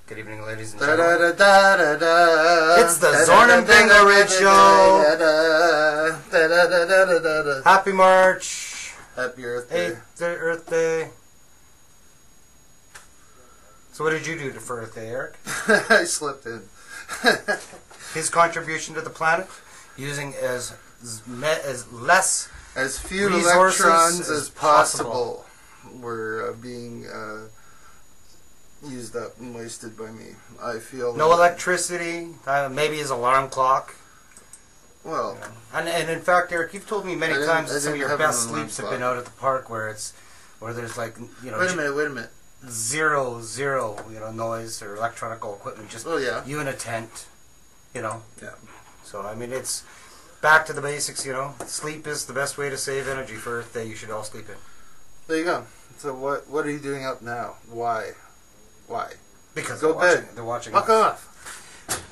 Good evening, ladies and gentlemen. It's the Zzorhn and Bingorage show. Happy March. Happy Earth Day. Earth Day. So what did you do for Earth Day, Eric? I slipped in. His contribution to the planet, using as few electrons as possible were being used up and wasted by me. I feel no electricity, maybe his alarm clock. Well, and in fact, Eric, you've told me many times that some of your best sleeps have been out at the park where there's like, you know. Wait a minute. Zero, noise or electronical equipment. Just you in a tent, Yeah. So I mean, it's back to the basics. Sleep is the best way to save energy for Earth Day. You should all sleep in. There you go. So what are you doing up now? Why? Because they're watching. Fuck off.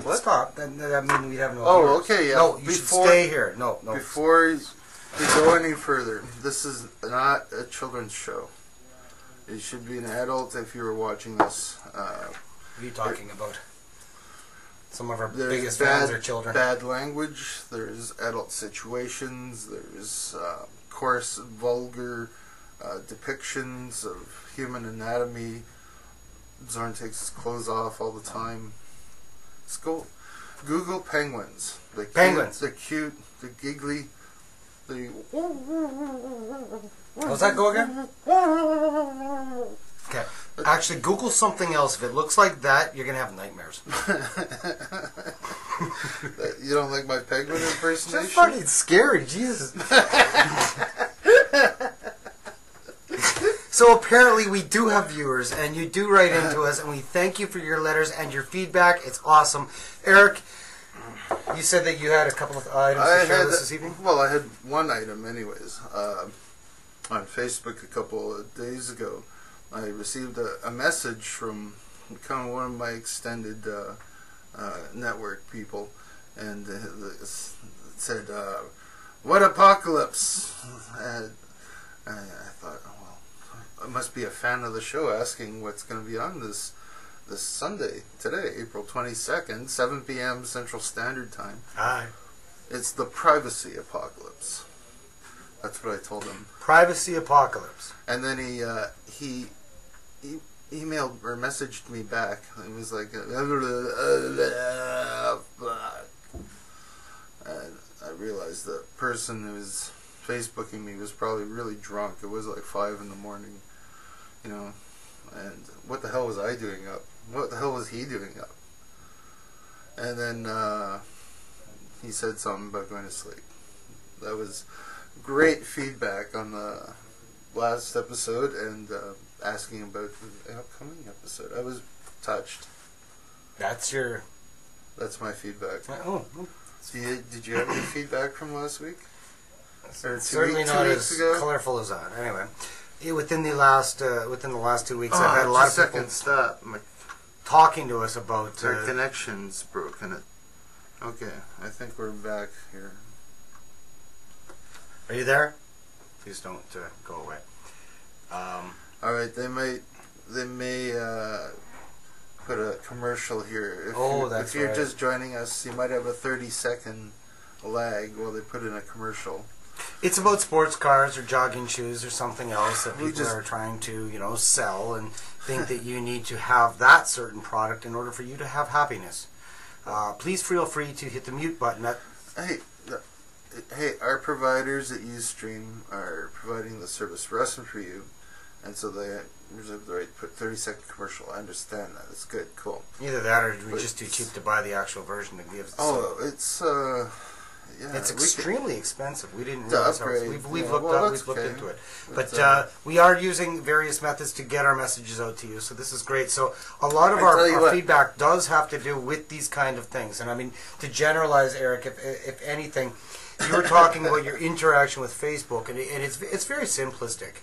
What? Stop. That means we'd have no. Oh, okay. Yeah. No, you should stay here. No. Before we go any further, this is not a children's show. You should be an adult if you were watching this. What are you talking about? Some of our biggest fans are children. Bad language. There's adult situations. There's coarse, vulgar depictions of human anatomy. Zzorhn takes his clothes off all the time. It's cool. Google penguins. Penguins. They're cute. They're giggly. How's that go again? Okay. Actually, Google something else. If it looks like that, you're going to have nightmares. You don't like my penguin impersonation? That's fucking scary. Jesus. So apparently we do have viewers, and you do write into us, and we thank you for your letters and your feedback. It's awesome. Eric, you said that you had a couple of items to share this evening? Well, I had one item anyways. On Facebook a couple of days ago, I received a message from kind of one of my extended network people, and it said, "What apocalypse?" And I thought, oh, well, I must be a fan of the show asking what's going to be on this Sunday, today, April 22nd, 7 p.m. Central Standard Time. Aye. It's the privacy apocalypse. That's what I told him. Privacy apocalypse. And then he emailed or messaged me back. It was like, and I realized the person who was Facebooking me was probably really drunk. It was like 5 in the morning, and what the hell was I doing up? What the hell was he doing up? And then he said something about going to sleep. That was great feedback on the last episode, and asking about the upcoming episode. I was touched. That's my feedback. Oh. Did you have any feedback from last week? Certainly not as colorful as that. Anyway, within the last 2 weeks, I've had a lot of people talking to us about our connection's broken. Okay, I think we're back here. Are you there? Please don't go away. All right, they may put a commercial here. If you're just joining us, you might have a 30-second lag while they put in a commercial. It's about sports cars or jogging shoes or something else that people are trying to, sell and think that you need to have that certain product in order for you to have happiness. Please feel free to hit the mute button. Hey, our providers at Ustream are providing the service for us and for you, and so they reserve the right to put 30-second commercial. I understand that. It's good, cool. Either that, or we're just too cheap to buy the actual version that gives. It's extremely expensive. We didn't realize we've looked into it, but we are using various methods to get our messages out to you. So this is great. So a lot of our feedback does have to do with these kind of things, and I mean, to generalize, Eric, if anything. You were talking about your interaction with Facebook, and it's very simplistic.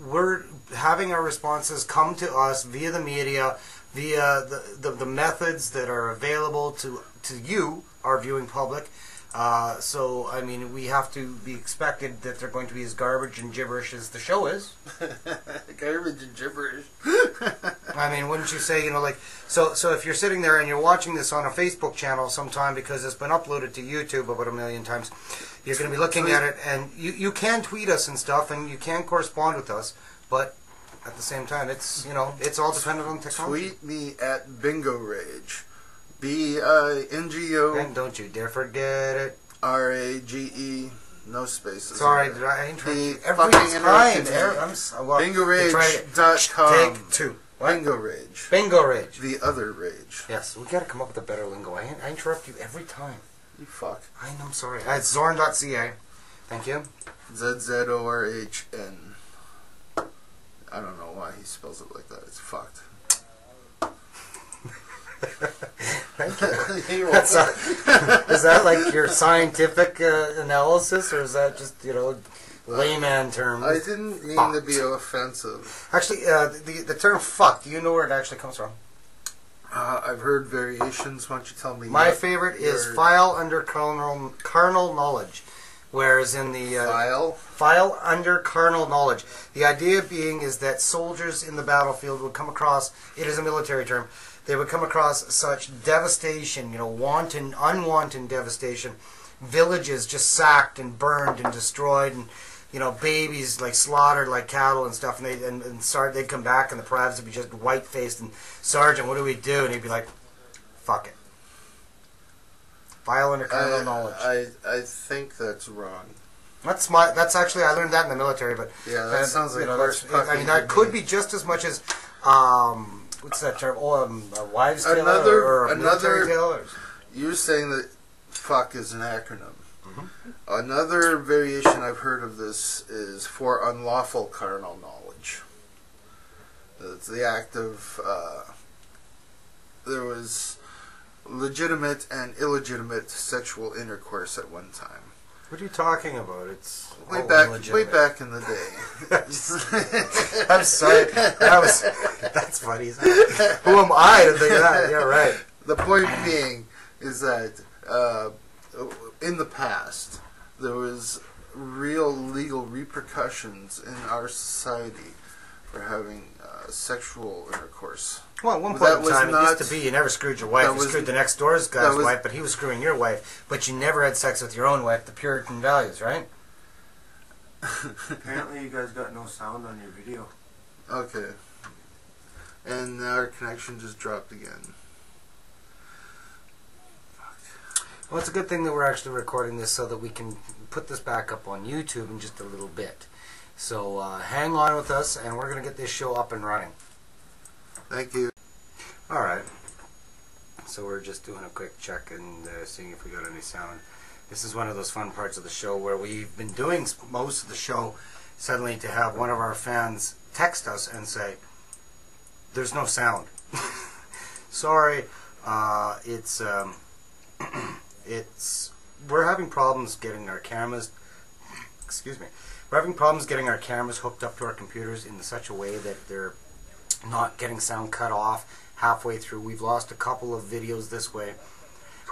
We're having our responses come to us via the media, via the methods that are available to you, our viewing public. So, I mean, we have to be expected that they're going to be as garbage and gibberish as the show is. Garbage and gibberish. I mean, wouldn't you say, like, so if you're sitting there and you're watching this on a Facebook channel sometime because it's been uploaded to YouTube about 1 million times, you're going to be looking at it, and you can tweet us and stuff, and you can correspond with us, but at the same time, it's, it's all dependent on technology. Tweet me at Bingorage. BINGO. And don't you dare forget it. RAGE. No spaces. Sorry, did I interrupt you every time? Bingorage.com. Take 2. What? Bingorage. Bingorage. The other rage. Yes, we got to come up with a better lingo. I interrupt you every time. You fuck. I'm sorry. It's Zzorhn.ca. Thank you. ZZORHN. I don't know why he spells it like that. It's fucked. Thank you. Is that like your scientific analysis, or is that just, layman terms? I didn't mean to be offensive. Actually, the term fuck, do you know where it actually comes from? I've heard variations. Why don't you tell me? My favorite is file under carnal knowledge. Whereas in the file under carnal knowledge, the idea being is that soldiers in the battlefield would come across, it is a military term, they would come across such devastation, unwanted devastation, villages just sacked and burned and destroyed, and babies like slaughtered like cattle and stuff, and they'd come back and the privates would be just white faced, and Sergeant, what do we do? And he'd be like, fuck it. File under carnal knowledge. I think that's wrong. That's actually, I learned that in the military, but yeah, that sounds like that could be just as much as what's that term? A wives' tale or a military tale. You're saying that fuck is an acronym. Mm-hmm. Another variation I've heard of this is for unlawful carnal knowledge. It's the act of there was legitimate and illegitimate sexual intercourse at one time. What are you talking about? It's way back in the day. I'm sorry. That's funny. Who am I to think that? Yeah, right. The point being is that in the past there was real legal repercussions in our society for having sexual intercourse. Well, at one point in time, it used to be you never screwed your wife. You screwed the next door's guy's wife, but he was screwing your wife. But you never had sex with your own wife, the Puritan values, right? Apparently you guys got no sound on your video. Okay. And our connection just dropped again. Well, it's a good thing that we're actually recording this so that we can put this back up on YouTube in just a little bit. So hang on with us, and we're going to get this show up and running. Thank you. All right. So we're just doing a quick check and seeing if we got any sound. This is one of those fun parts of the show where we've been doing most of the show, suddenly to have one of our fans text us and say, there's no sound. Sorry. We're having problems getting our cameras, we're having problems getting our cameras hooked up to our computers in such a way that they're not getting sound cut off halfway through. We've lost a couple of videos this way.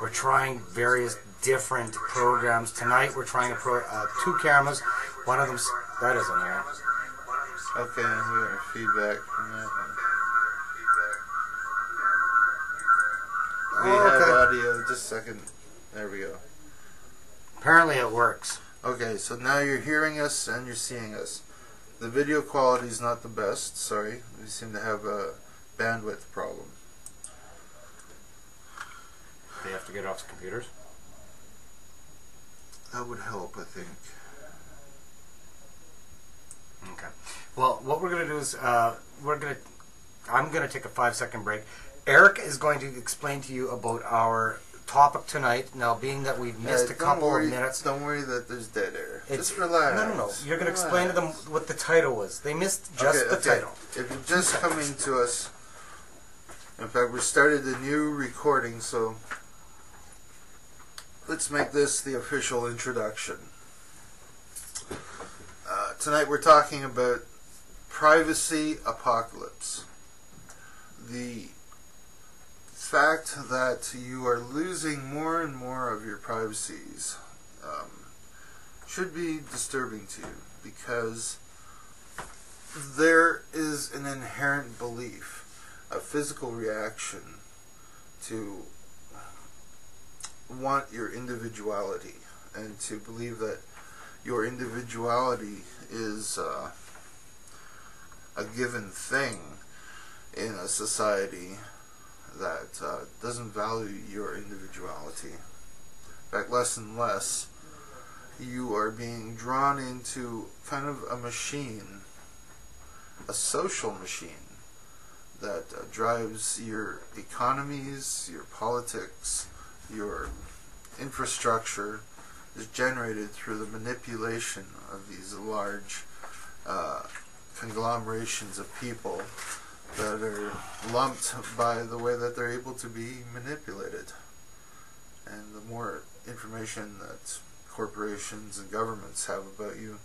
We're trying various different programs. Tonight we're trying 2 cameras. One of them's, that isn't there. Okay, we got feedback from that one. We have audio. Just a second. There we go. Apparently it works. Okay, so now you're hearing us and you're seeing us. The video quality is not the best, sorry. We seem to have a bandwidth problem. They have to get off the computers? That would help, I think. Okay. Well, what we're going to do is I'm going to take a 5-second break. Eric is going to explain to you about our topic tonight. Now, being that we've missed a couple of minutes. Don't worry that there's dead air. Just relax. No. You're going to explain to them what the title was. They missed just the title. If you're just coming to us, in fact, we started a new recording, so let's make this the official introduction. Tonight we're talking about privacy apocalypse. The fact that you are losing more and more of your privacies should be disturbing to you, because there is an inherent belief a physical reaction to want your individuality and to believe that your individuality is a given thing in a society that doesn't value your individuality. In fact, less and less, you are being drawn into kind of a machine, a social machine that drives your economies, your politics, your infrastructure is generated through the manipulation of these large conglomerations of people that are lumped by the way that they're able to be manipulated. And the more information that corporations and governments have about you,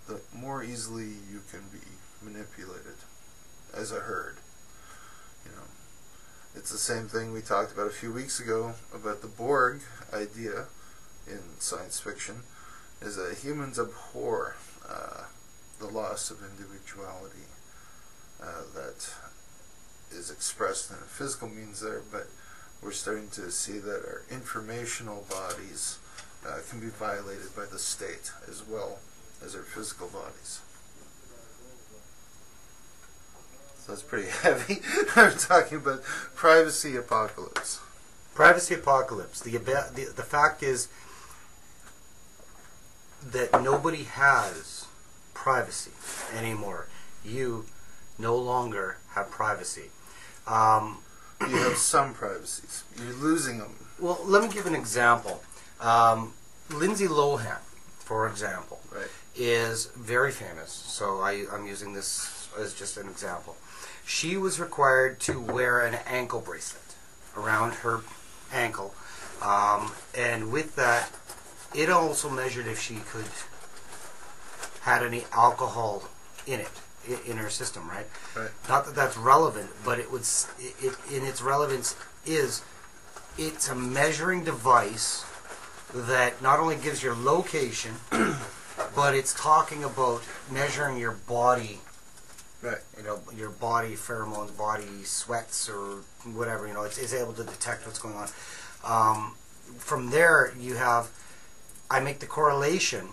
the more easily you can be manipulated as a herd. You know, it's the same thing we talked about a few weeks ago about the Borg idea in science fiction, is that humans abhor the loss of individuality that is expressed in a physical means there, but we're starting to see that our informational bodies can be violated by the state as well as our physical bodies. So that's pretty heavy. We're talking about privacy apocalypse. Privacy apocalypse. The fact is that nobody has privacy anymore. You no longer have privacy. You have some privacies. You're losing them. Well, let me give an example. Lindsay Lohan, for example, right, is very famous. So I'm using this as just an example. She was required to wear an ankle bracelet around her ankle, and with that, it also measured if she had any alcohol in it, in her system, right? Right. Not that that's relevant, but in its relevance is it's a measuring device that not only gives your location, but it's talking about measuring your body. Right. You know, your body pheromones, body sweats, or whatever. You know, it's able to detect what's going on. From there, I make the correlation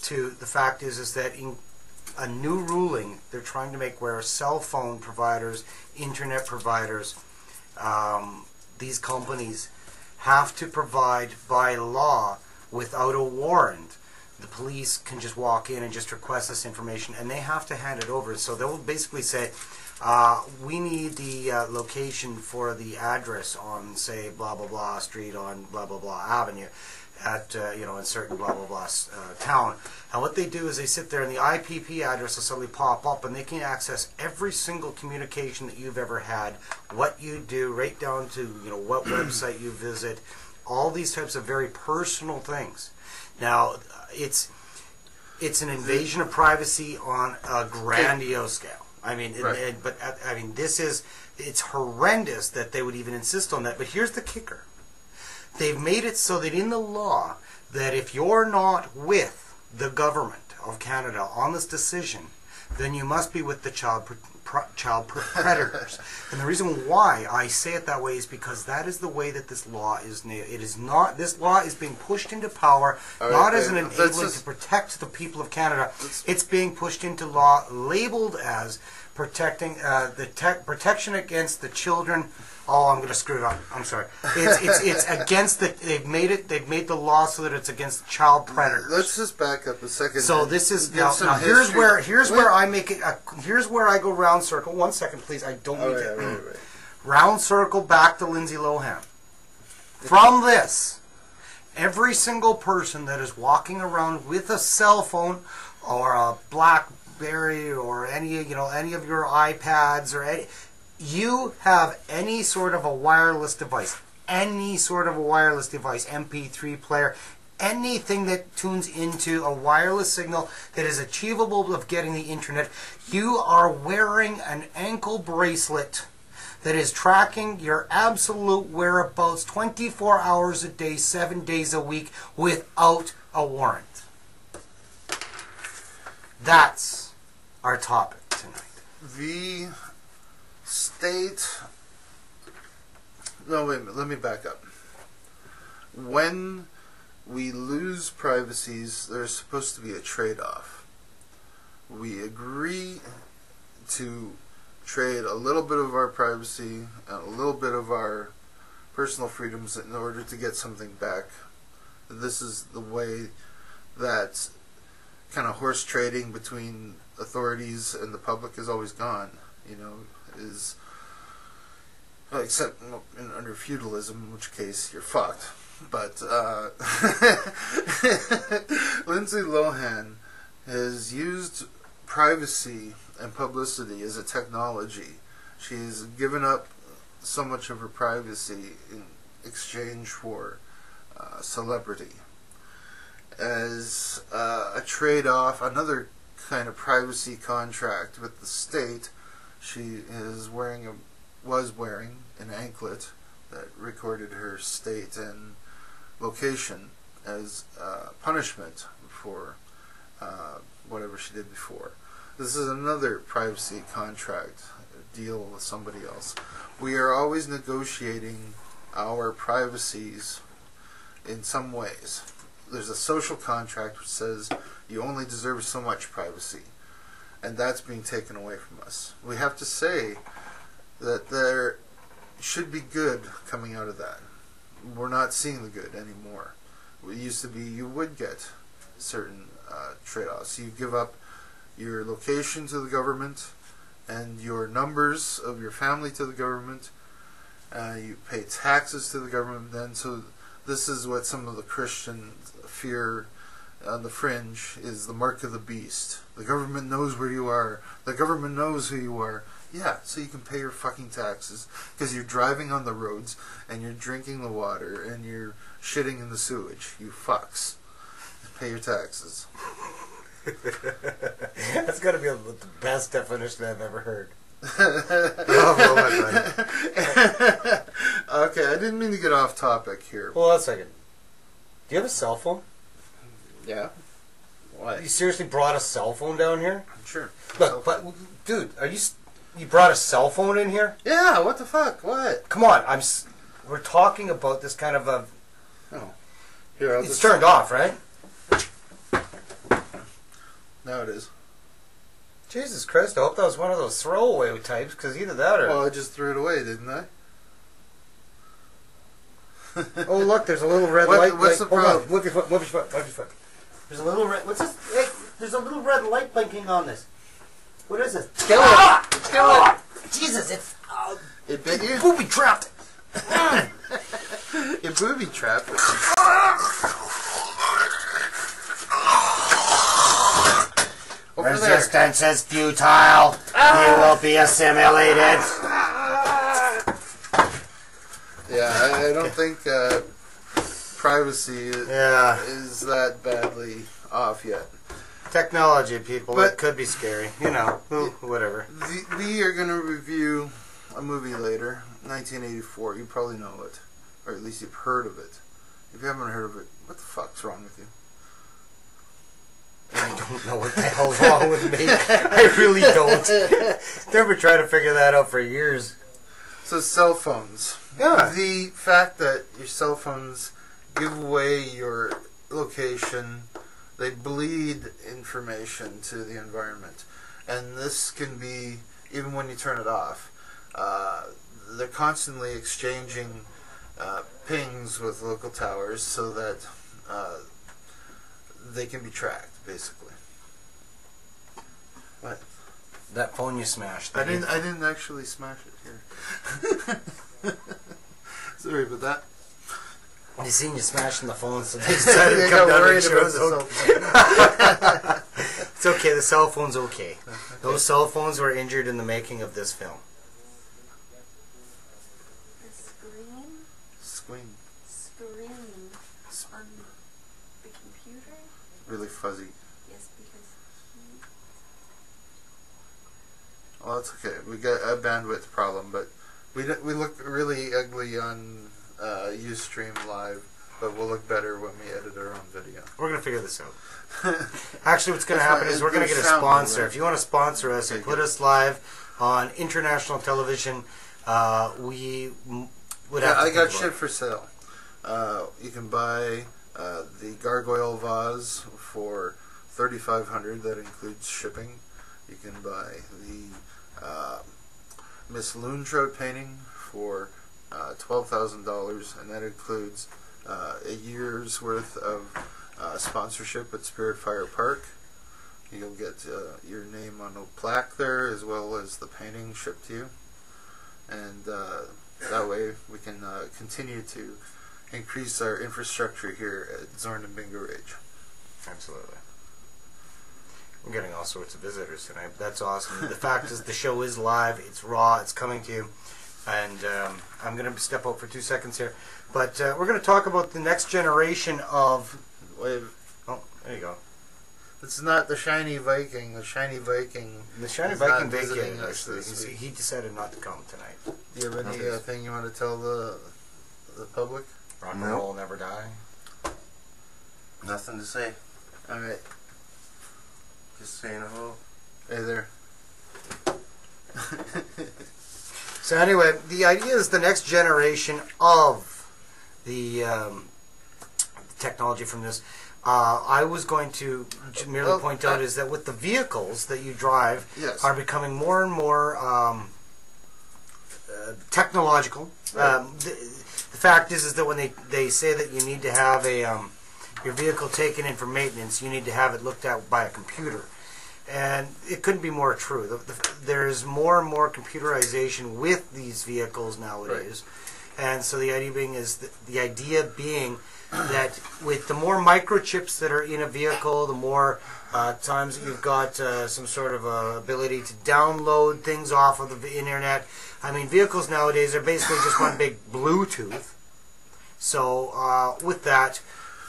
to the fact is that in a new ruling they're trying to make where cell phone providers, internet providers, these companies have to provide by law without a warrant. The police can just walk in and just request this information, and they have to hand it over. So they'll basically say, we need the location for the address on, say, blah blah blah street on blah blah blah avenue at in certain blah blah blah town. And what they do is they sit there, and the IPP address will suddenly pop up, and they can access every single communication that you've ever had, what you do, right down to what website you visit, all these types of very personal things. Now, it's an invasion of privacy on a grandiose scale. I mean, right. It's horrendous that they would even insist on that. But here's the kicker. They've made it so that in the law that if you're not with the government of Canada on this decision, then you must be with the child predators. And the reason why I say it that way is because that is the way that this law is. It is not. This law is being pushed into power not as an enabling to protect the people of Canada. It's being pushed into law labeled as protecting protection against the children. Oh, I'm going to screw it up. I'm sorry. It's against the. They've made the law so that it's against child predators. Let's just back up a second. So this is now here's where I make it. Here's where I go round circle. 1 second, please. I don't need to. Right. Round circle back to Lindsay Lohan. From this, every single person that is walking around with a cell phone or a BlackBerry or any of your iPads or you have any sort of a wireless device, MP3 player, anything that tunes into a wireless signal that is achievable of getting the internet, you are wearing an ankle bracelet that is tracking your absolute whereabouts 24 hours a day, 7 days a week without a warrant. That's our topic tonight. The state... No, wait a minute. Let me back up. When we lose privacies, there's supposed to be a trade-off. We agree to trade a little bit of our privacy and a little bit of our personal freedoms in order to get something back. This is the way that kind of horse trading between authorities and the public has always gone, you know, is, except under feudalism, in which case you're fucked. But Lindsay Lohan has used privacy and publicity as a technology. She's given up so much of her privacy in exchange for celebrity. As a trade-off, another kind of privacy contract with the state, she is was wearing an anklet that recorded her state and location as punishment for whatever she did before. This is another privacy contract deal with somebody else. We are always negotiating our privacies in some ways. There's a social contract which says you only deserve so much privacy, and that's being taken away from us. We have to say that there should be good coming out of that. We're not seeing the good anymore. It used to be you would get certain trade-offs. You give up your location to the government and your numbers of your family to the government. You pay taxes to the government then. So this is what some of the Christians fear on the fringe, is the mark of the beast. The government knows where you are. The government knows who you are. Yeah, so you can pay your fucking taxes because you're driving on the roads and you're drinking the water and you're shitting in the sewage. You fucks. Pay your taxes. That's got to be the best definition I've ever heard. Oh, okay, I didn't mean to get off topic here. Hold on a second. Do you have a cell phone? Yeah. What? You seriously brought a cell phone down here? Sure. Look, but dude, you brought a cell phone in here? Yeah. What the fuck? What? Come on, we're talking about this kind of a. Oh. Here, it's turned off, right? Now it is. Jesus Christ, I hope that was one of those throwaway types, because either that or... Well, I just threw it away, didn't I? Oh, look, there's a little red light. What's the problem? Move your foot, move your foot, move your foot. There's a little red... What's this? Hey, there's a little red light blinking on this. What is this? Kill it! Kill it! Jesus, it's... It bit you? Booby trapped! It booby trapped. Resistance is futile. You will be assimilated. Yeah, I don't think privacy is that badly off yet. Technology, people. But it could be scary. You know, whatever. We are going to review a movie later, 1984. You probably know it. Or at least you've heard of it. If you haven't heard of it, what the fuck's wrong with you? I don't know what the hell's wrong with me. I really don't. Never tried to figure that out for years. So cell phones. Yeah. The fact that your cell phones give away your location, they bleed information to the environment. And this can be, even when you turn it off, they're constantly exchanging pings with local towers so that they can be tracked, basically. What? That phone you smashed. I didn't actually smash it here. Sorry about that. They seen you smashing the phone, so they decided to come down and show us. It's okay. The cell phone's okay. Those cell phones were injured in the making of this film. The screen on the computer. Really fuzzy. Yes, because he... Well, that's okay. We got a bandwidth problem, but we look really ugly on Ustream Live, but we'll look better when we edit our own video. We're going to figure this out. Actually, what's going to happen is we're going to get a sponsor. If you want to sponsor us and put us live on international television, we would have to I got shit for sale. You can buy the gargoyle vase for $3,500. That includes shipping. You can buy the Miss Loon Trout painting for $12,000, and that includes a year's worth of sponsorship at Spirit Fire Park. You'll get your name on a plaque there, as well as the painting shipped to you, and that way we can continue to increase our infrastructure here at Zzorhn and Bingorage. Absolutely. We're getting all sorts of visitors tonight. That's awesome. The fact is, the show is live. It's raw. It's coming to you. And I'm going to step out for 2 seconds here. But we're going to talk about the next generation of... Wait. Oh, there you go. It's not the Shiny Viking. The Shiny Viking. The Shiny Viking vacated, actually. He decided not to come tonight. Do you have any thing you want to tell the public? Rock and roll will never die. Nothing to say. All right. Just saying hello. Hey there. So anyway, the idea is the next generation of the technology from this. I was going to merely point out is that with the vehicles that you drive are becoming more and more technological. The fact is that when they say that you need to have your vehicle taken in for maintenance, you need to have it looked at by a computer. And it couldn't be more true. There's more and more computerization with these vehicles nowadays. Right. And so the idea being that with the more microchips that are in a vehicle, the more times that you've got some sort of ability to download things off of the internet. I mean, vehicles nowadays are basically just one big Bluetooth. So with that,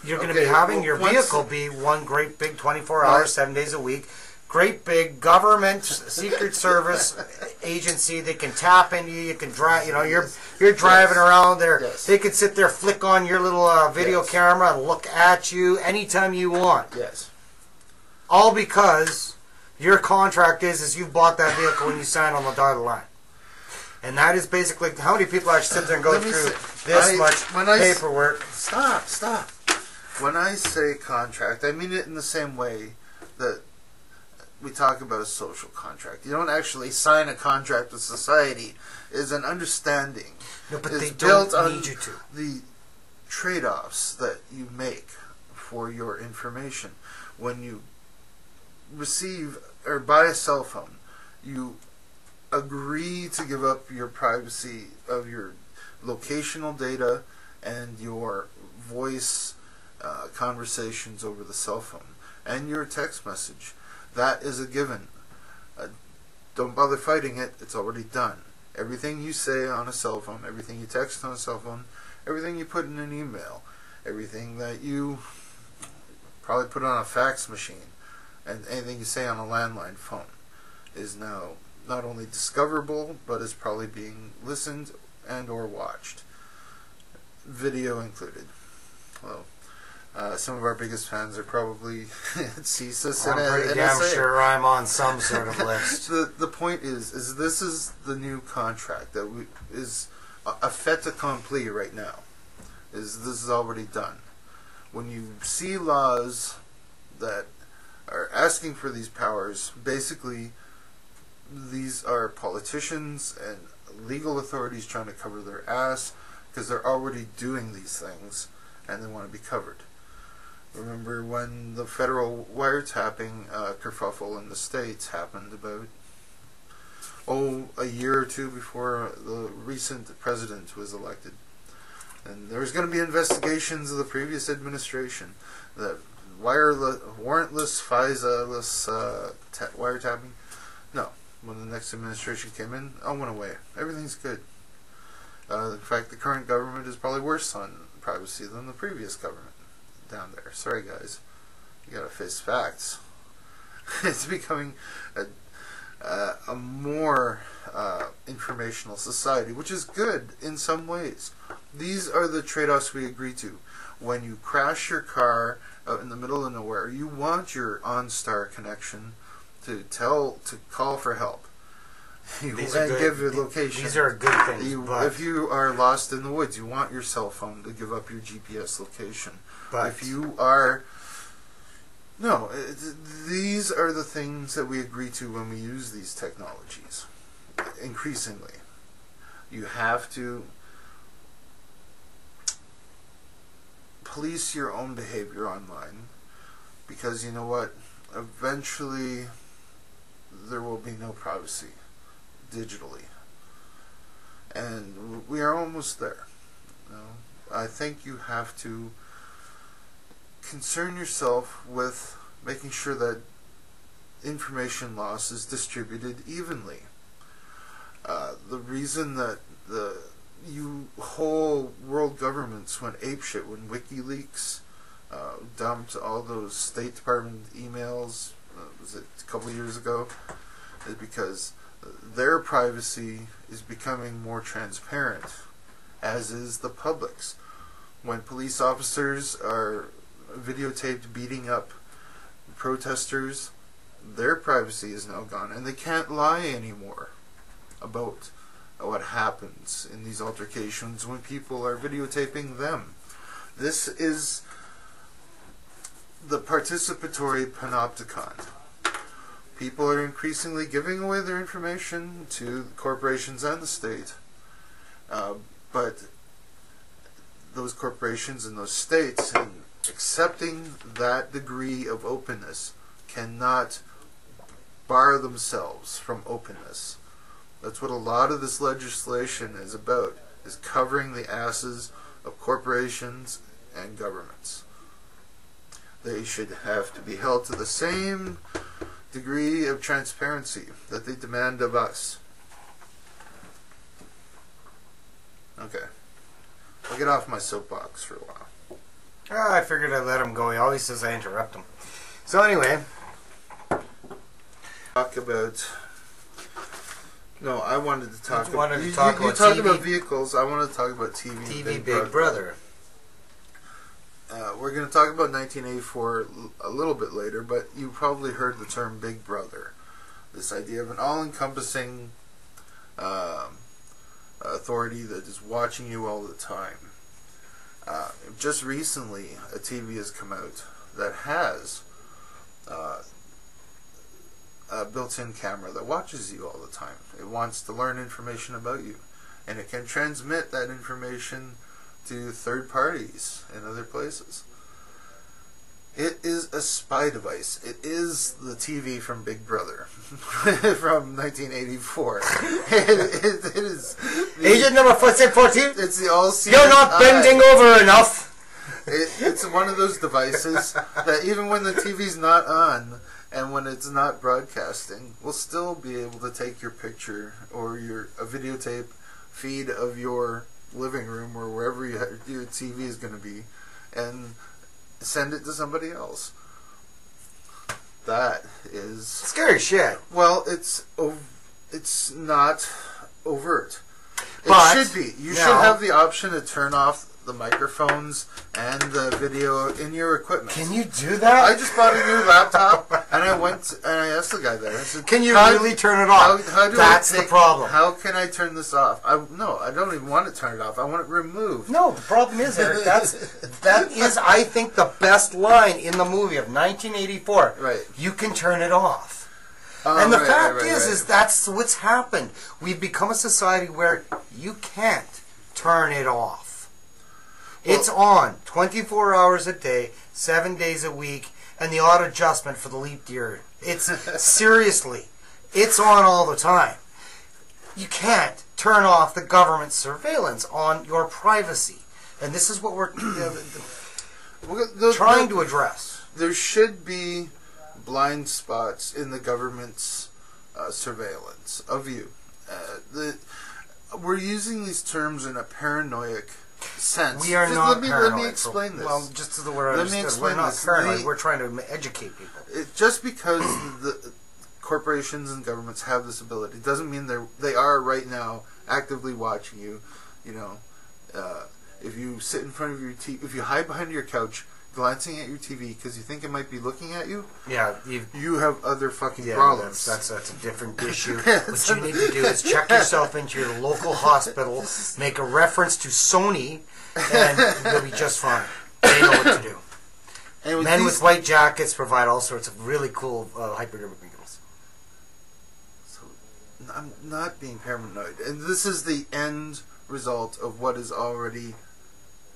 you're going to be having your vehicle be one great big 24 hours, 7 days a week, great big government secret service agency that can tap into you. You can drive. You know, you're driving around there. Yes. They can sit there, flick on your little video camera, and look at you anytime you want. Yes. All because your contract is you've bought that vehicle when you sign on the dotted line. And that is basically how many people actually sit there and go through this much paperwork. Stop. When I say contract, I mean it in the same way that we talk about a social contract. You don't actually sign a contract with society. It's an understanding. No, but they don't need you to. The trade-offs that you make for your information. When you receive or buy a cell phone, you agree to give up your privacy of your locational data and your voice conversations over the cell phone and your text message. That is a given. Don't bother fighting it. It's already done. Everything you say on a cell phone, everything you text on a cell phone, everything you put in an email, everything that you probably put on a fax machine, and anything you say on a landline phone is now not only discoverable, but is probably being listened and or watched. Video included. Well, some of our biggest fans are probably CSIS and I'm pretty damn sure I'm on some sort of list. The point is this is the new contract that is a fait accompli right now. This is already done. When you see laws that are asking for these powers, basically these are politicians and legal authorities trying to cover their ass because they're already doing these things and they want to be covered. Remember when the federal wiretapping kerfuffle in the States happened about a year or two before the recent president was elected. And there was going to be investigations of the previous administration that warrantless, FISA-less wiretapping. No. When the next administration came in, all went away. Everything's good. In fact, the current government is probably worse on privacy than the previous government down there. Sorry, guys. You gotta face facts. It's becoming a more informational society, which is good in some ways. These are the trade-offs we agree to. When you crash your car out in the middle of nowhere, you want your OnStar connection to call for help. and give your location. These are good things. If you are lost in the woods, you want your cell phone to give up your GPS location. But if you are... No, these are the things that we agree to when we use these technologies. Increasingly. You have to police your own behavior online, because you know what? Eventually there will be no privacy digitally, and we are almost there. You know, I think you have to concern yourself with making sure that information loss is distributed evenly. The reason that the whole world governments went apeshit when WikiLeaks dumped all those State Department emails, was it a couple years ago, is because their privacy is becoming more transparent, as is the public's. When police officers are videotaped beating up protesters, their privacy is now gone, and they can't lie anymore about what happens in these altercations when people are videotaping them. This is the participatory panopticon. People are increasingly giving away their information to corporations and the state, but those corporations and those states, in accepting that degree of openness, cannot bar themselves from openness. That's what a lot of this legislation is about, is covering the asses of corporations and governments. They should have to be held to the same degree of transparency that they demand of us. Okay. I'll get off my soapbox for a while. Oh, I figured I'd let him go. He always says I interrupt him. So anyway. Talk about... No, I wanted to talk about... You talked about vehicles. I want to talk about TV. TV Big Brother. We're going to talk about 1984 a little bit later, but you probably heard the term Big Brother. This idea of an all-encompassing authority that is watching you all the time. Just recently, a TV has come out that has a built-in camera that watches you all the time. It wants to learn information about you, and it can transmit that information to third parties in other places. It is a spy device. It is the TV from Big Brother from 1984. It is Agent number 4614. It's the all-seeing You're not bending over enough. It's one of those devices that even when the TV's not on and when it's not broadcasting, we'll still be able to take your picture or a videotape feed of your living room or wherever your TV is going to be and send it to somebody else. That is scary shit. Well, it's not overt. But it should be. You should have the option to turn off the microphones and the video in your equipment. Can you do that? I just bought a new laptop and I went and I asked the guy there. I said, "Can you really turn it off?" That's the problem. How can I turn this off? No, I don't even want to turn it off. I want it removed. No, the problem is, Eric, that is, I think, the best line in the movie of 1984. Right. You can turn it off. And the fact is that's what's happened. We've become a society where you can't turn it off. Well, it's on 24 hours a day, 7 days a week, and the odd adjustment for the leap year. It's seriously, it's on all the time. You can't turn off the government surveillance on your privacy. And this is what we're trying to address. There should be blind spots in the government's surveillance of you. We're using these terms in a paranoid sense. We are not paranoid. Let me explain this. Well, just to the word I understood, we're not paranoid. We're trying to educate people. Just because the corporations and governments have this ability doesn't mean they are right now actively watching you. You know, if you sit in front of your TV, if you hide behind your couch glancing at your TV because you think it might be looking at you, yeah, you have other fucking problems. That's a different issue. What you need to do is check yourself into your local hospital, make a reference to Sony, and you'll be just fine. They know what to do. And men with white jackets provide all sorts of really cool hypodermic needles. So I'm not being paranoid, and this is the end result of what is already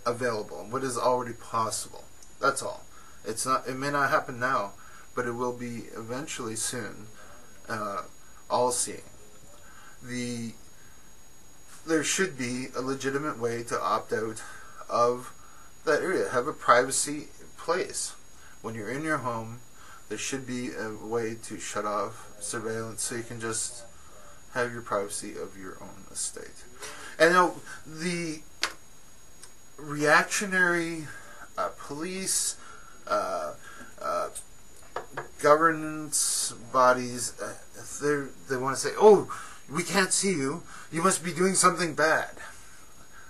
available, what is already possible. That's all. It's not. It may not happen now, but it will be eventually soon. All-seeing. There should be a legitimate way to opt out of that area. Have a privacy place. When you're in your home, there should be a way to shut off surveillance so you can just have your privacy of your own estate. And now the reactionary police, governance bodies, they want to say, oh, we can't see you, you must be doing something bad.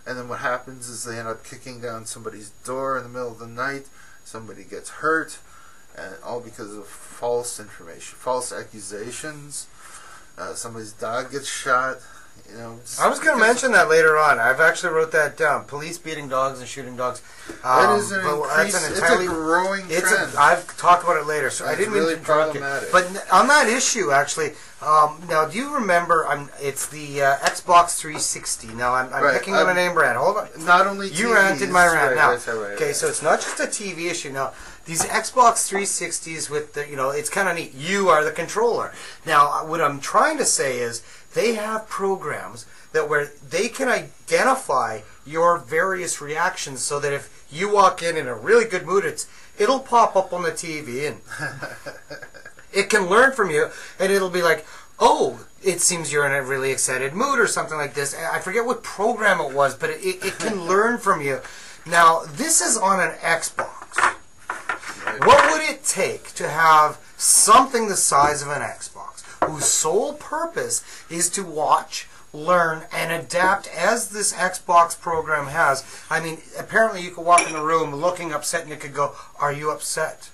And then what happens is they end up kicking down somebody's door in the middle of the night, somebody gets hurt, and all because of false information, false accusations. Somebody's dog gets shot. You know, I was going to mention that later on. I've actually wrote that down. Police beating dogs and shooting dogs. That is it's a growing trend. I've talked about it later, so I didn't mean to interrupt you. But on that issue, actually, now do you remember? It's the Xbox 360. Now I'm right. Picking on a name brand. Hold on. Not only you ranted my rant. Right, now, okay, so it's not just a TV issue. Now these Xbox 360s with the, it's kind of neat. You are the controller. Now what I'm trying to say is, they have programs that where they can identify your various reactions, so that if you walk in a really good mood, it'll pop up on the TV and it can learn from you, and it'll be like, oh, it seems you're in a really excited mood or something like this. I forget what program it was, but it can learn from you. Now, this is on an Xbox. What would it take to have something the size of an Xbox, whose sole purpose is to watch, learn, and adapt as this Xbox program has? I mean, apparently you could walk in the room looking upset and it could go, are you upset?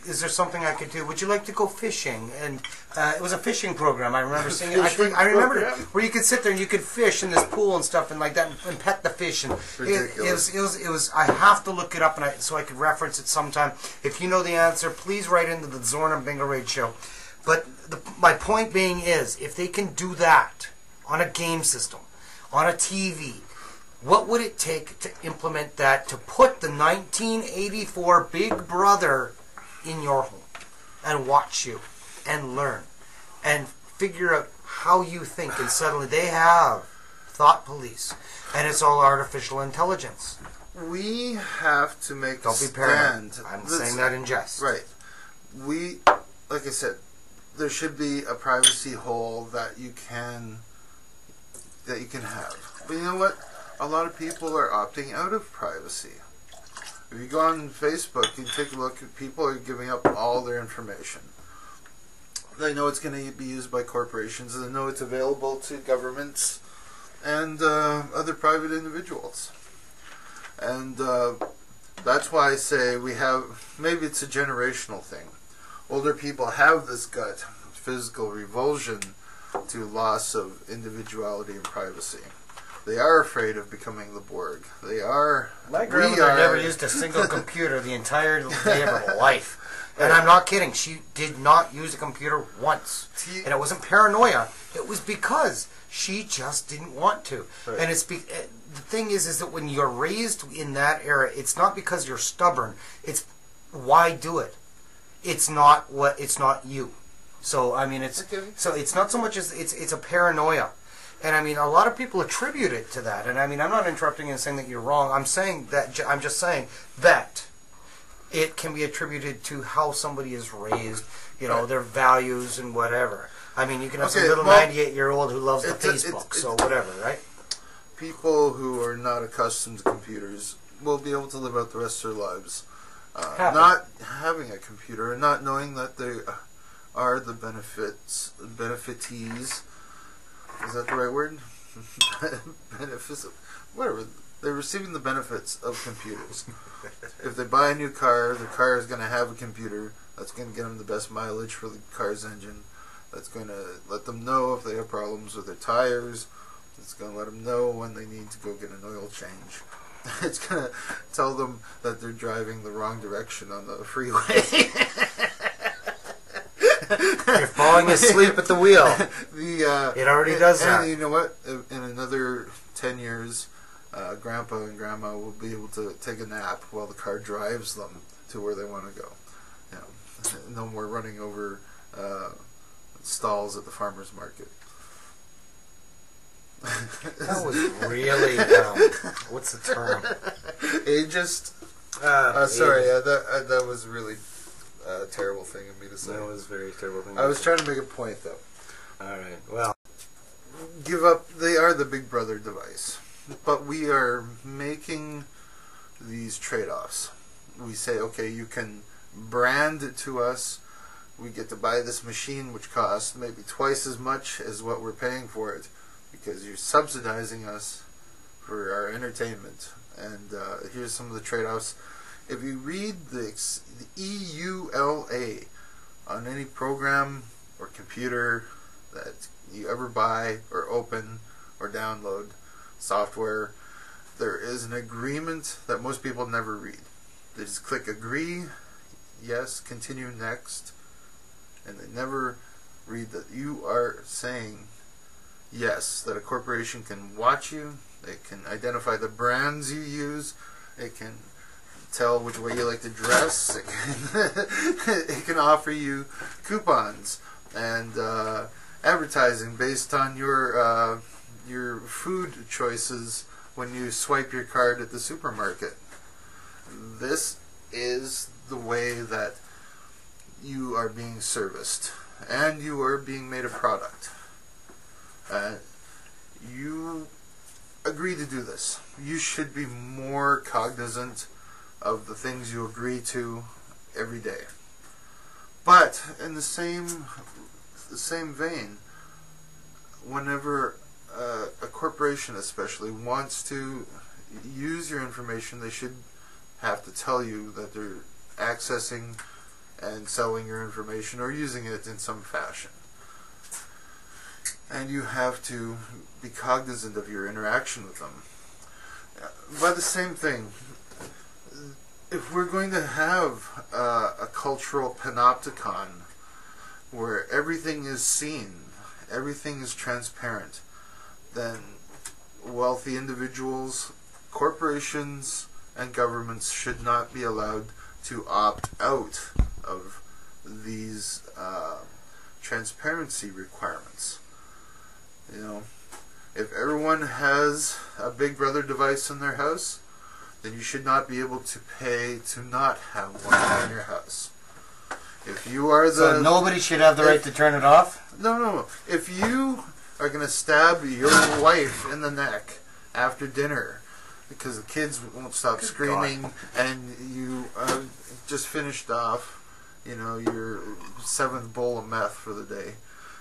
Is there something I could do? Would you like to go fishing? And it was a fishing program. I remember seeing it. I remember it, where you could sit there and you could fish in this pool and stuff and like that, and pet the fish. And it was. I have to look it up, and so I could reference it sometime. If you know the answer, please write into the Zzorhn and Bingorage show. But my point being is, if they can do that on a game system, on a TV, what would it take to implement that, to put the 1984 Big Brother in your home and watch you and learn and figure out how you think? And suddenly they have thought police, and it's all artificial intelligence. We have to make Don't be paranoid. I'm saying that in jest. Right. Like I said, there should be a privacy hole that you can have. But you know what? A lot of people are opting out of privacy. If you go on Facebook, you take a look at people are giving up all their information. They know it's going to be used by corporations, and they know it's available to governments and other private individuals. And that's why I say maybe it's a generational thing. Older people have this gut, physical revulsion to loss of individuality and privacy. They are afraid of becoming the Borg. My grandmother never used a single computer the entire day of her life. And I'm not kidding. She did not use a computer once. And it wasn't paranoia. It was because she just didn't want to. Right. And the thing is that when you're raised in that era, it's not because you're stubborn. It's why do it? It's not you. So I mean, so it's not so much as it's a paranoia. And I mean, a lot of people attribute it to that. And I mean, I'm not interrupting and saying that you're wrong. I'm just saying that it can be attributed to how somebody is raised, their values and whatever. I mean, you can have some little 98-year-old who loves the Facebook, so whatever, right? People who are not accustomed to computers will be able to live out the rest of their lives not having a computer and not knowing that they are the benefitees. Is that the right word? Whatever. they're receiving the benefits of computers. If they buy a new car, the car is going to have a computer that's going to get them the best mileage for the car's engine. That's going to let them know if they have problems with their tires. It's going to let them know when they need to go get an oil change. It's going to tell them that they're driving the wrong direction on the freeway. You're falling asleep at the wheel. It already does that. And you know what? In another 10 years, Grandpa and Grandma will be able to take a nap while the car drives them to where they want to go. You know, no more running over stalls at the farmer's market. That was really, what's the term? Ageist? Sorry, that was really a terrible thing of me to say. That was a very terrible thing. I was trying to make a point, though. Alright, well. Give up. They are the Big Brother device. But we are making these trade-offs. We say, okay, you can brand it to us. We get to buy this machine, which costs maybe twice as much as what we're paying for it, because you're subsidizing us for our entertainment. And here's some of the trade-offs. If you read the EULA on any program or computer that you ever buy or open or download software, there is an agreement that most people never read. They just click agree, yes, continue next, and they never read that you are saying yes, that a corporation can watch you, it can identify the brands you use, it can tell which way you like to dress, it can offer you coupons and advertising based on your food choices when you swipe your card at the supermarket. This is the way that you are being serviced, and you are being made a product. You agree to do this. You should be more cognizant of the things you agree to every day. But in the same vein, whenever a corporation especially wants to use your information, they should have to tell you that they're accessing and selling your information or using it in some fashion. And you have to be cognizant of your interaction with them. By the same thing, if we're going to have a cultural panopticon where everything is seen, everything is transparent, then wealthy individuals, corporations, and governments should not be allowed to opt out of these transparency requirements. You know, if everyone has a Big Brother device in their house, then you should not be able to pay to not have one in your house. If you are So nobody should have the right to turn it off? No. If you are going to stab your wife in the neck after dinner because the kids won't stop screaming, and you just finished off, you know, your 7th bowl of meth for the day,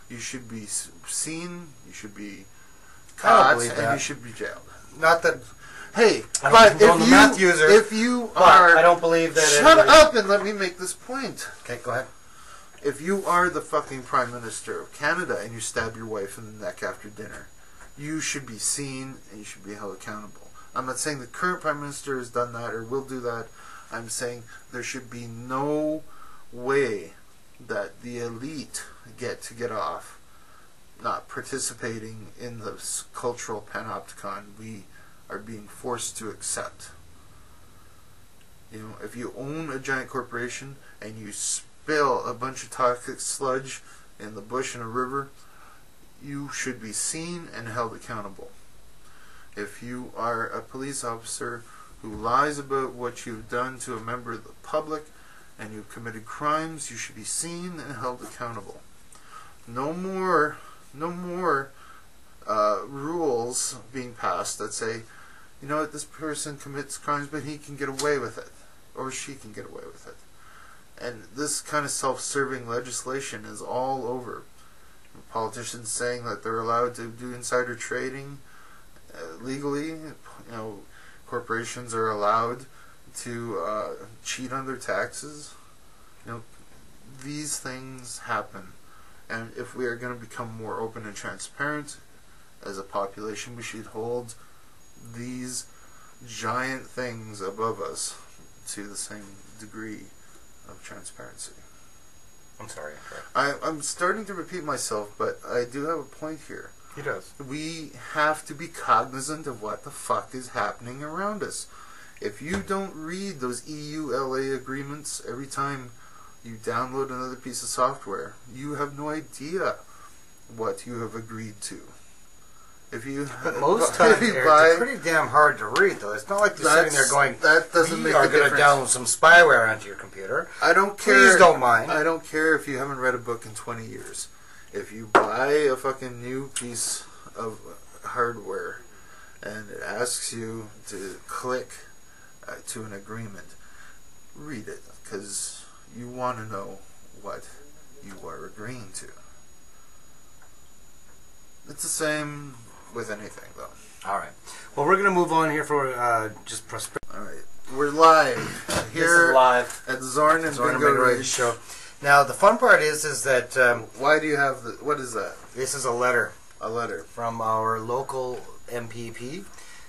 you should be seen, you should be caught, and you should be jailed. Not that... Hey, but if you are... I don't believe that... Shut up and let me make this point. Okay, go ahead. If you are the fucking Prime Minister of Canada and you stab your wife in the neck after dinner, you should be seen and you should be held accountable. I'm not saying the current Prime Minister has done that or will do that. I'm saying there should be no way that the elite get off not participating in this cultural panopticon we are being forced to accept. You know, if you own a giant corporation and you spill a bunch of toxic sludge in the bush in a river, you should be seen and held accountable. If you are a police officer who lies about what you've done to a member of the public and you've committed crimes, you should be seen and held accountable. No more rules being passed that say, you know what, this person commits crimes but he can get away with it, or she can get away with it. And this kind of self-serving legislation is all over. Politicians saying that they're allowed to do insider trading legally. You know, corporations are allowed to cheat on their taxes. You know, these things happen. And if we are going to become more open and transparent as a population, we should hold these giant things above us to the same degree of transparency. I'm sorry. I'm starting to repeat myself, but I do have a point here. He does. We have to be cognizant of what the fuck is happening around us. If you don't read those EU-LA agreements every time you download another piece of software, you have no idea what you have agreed to. If you, but most times it's pretty damn hard to read, though. It's not like you're sitting there going, "That doesn't make a difference. We are going to download some spyware onto your computer." I don't care. Please don't mind. I don't care if you haven't read a book in 20 years. If you buy a fucking new piece of hardware and it asks you to click to an agreement, read it, because you want to know what you are agreeing to. It's the same with anything, though. All right. Well, we're going to move on here for just prosperity. All right. We're live here live at Zzorhn and Bingorage show. Now, the fun part is that why do you have the? What is that? This is a letter. A letter from our local MPP,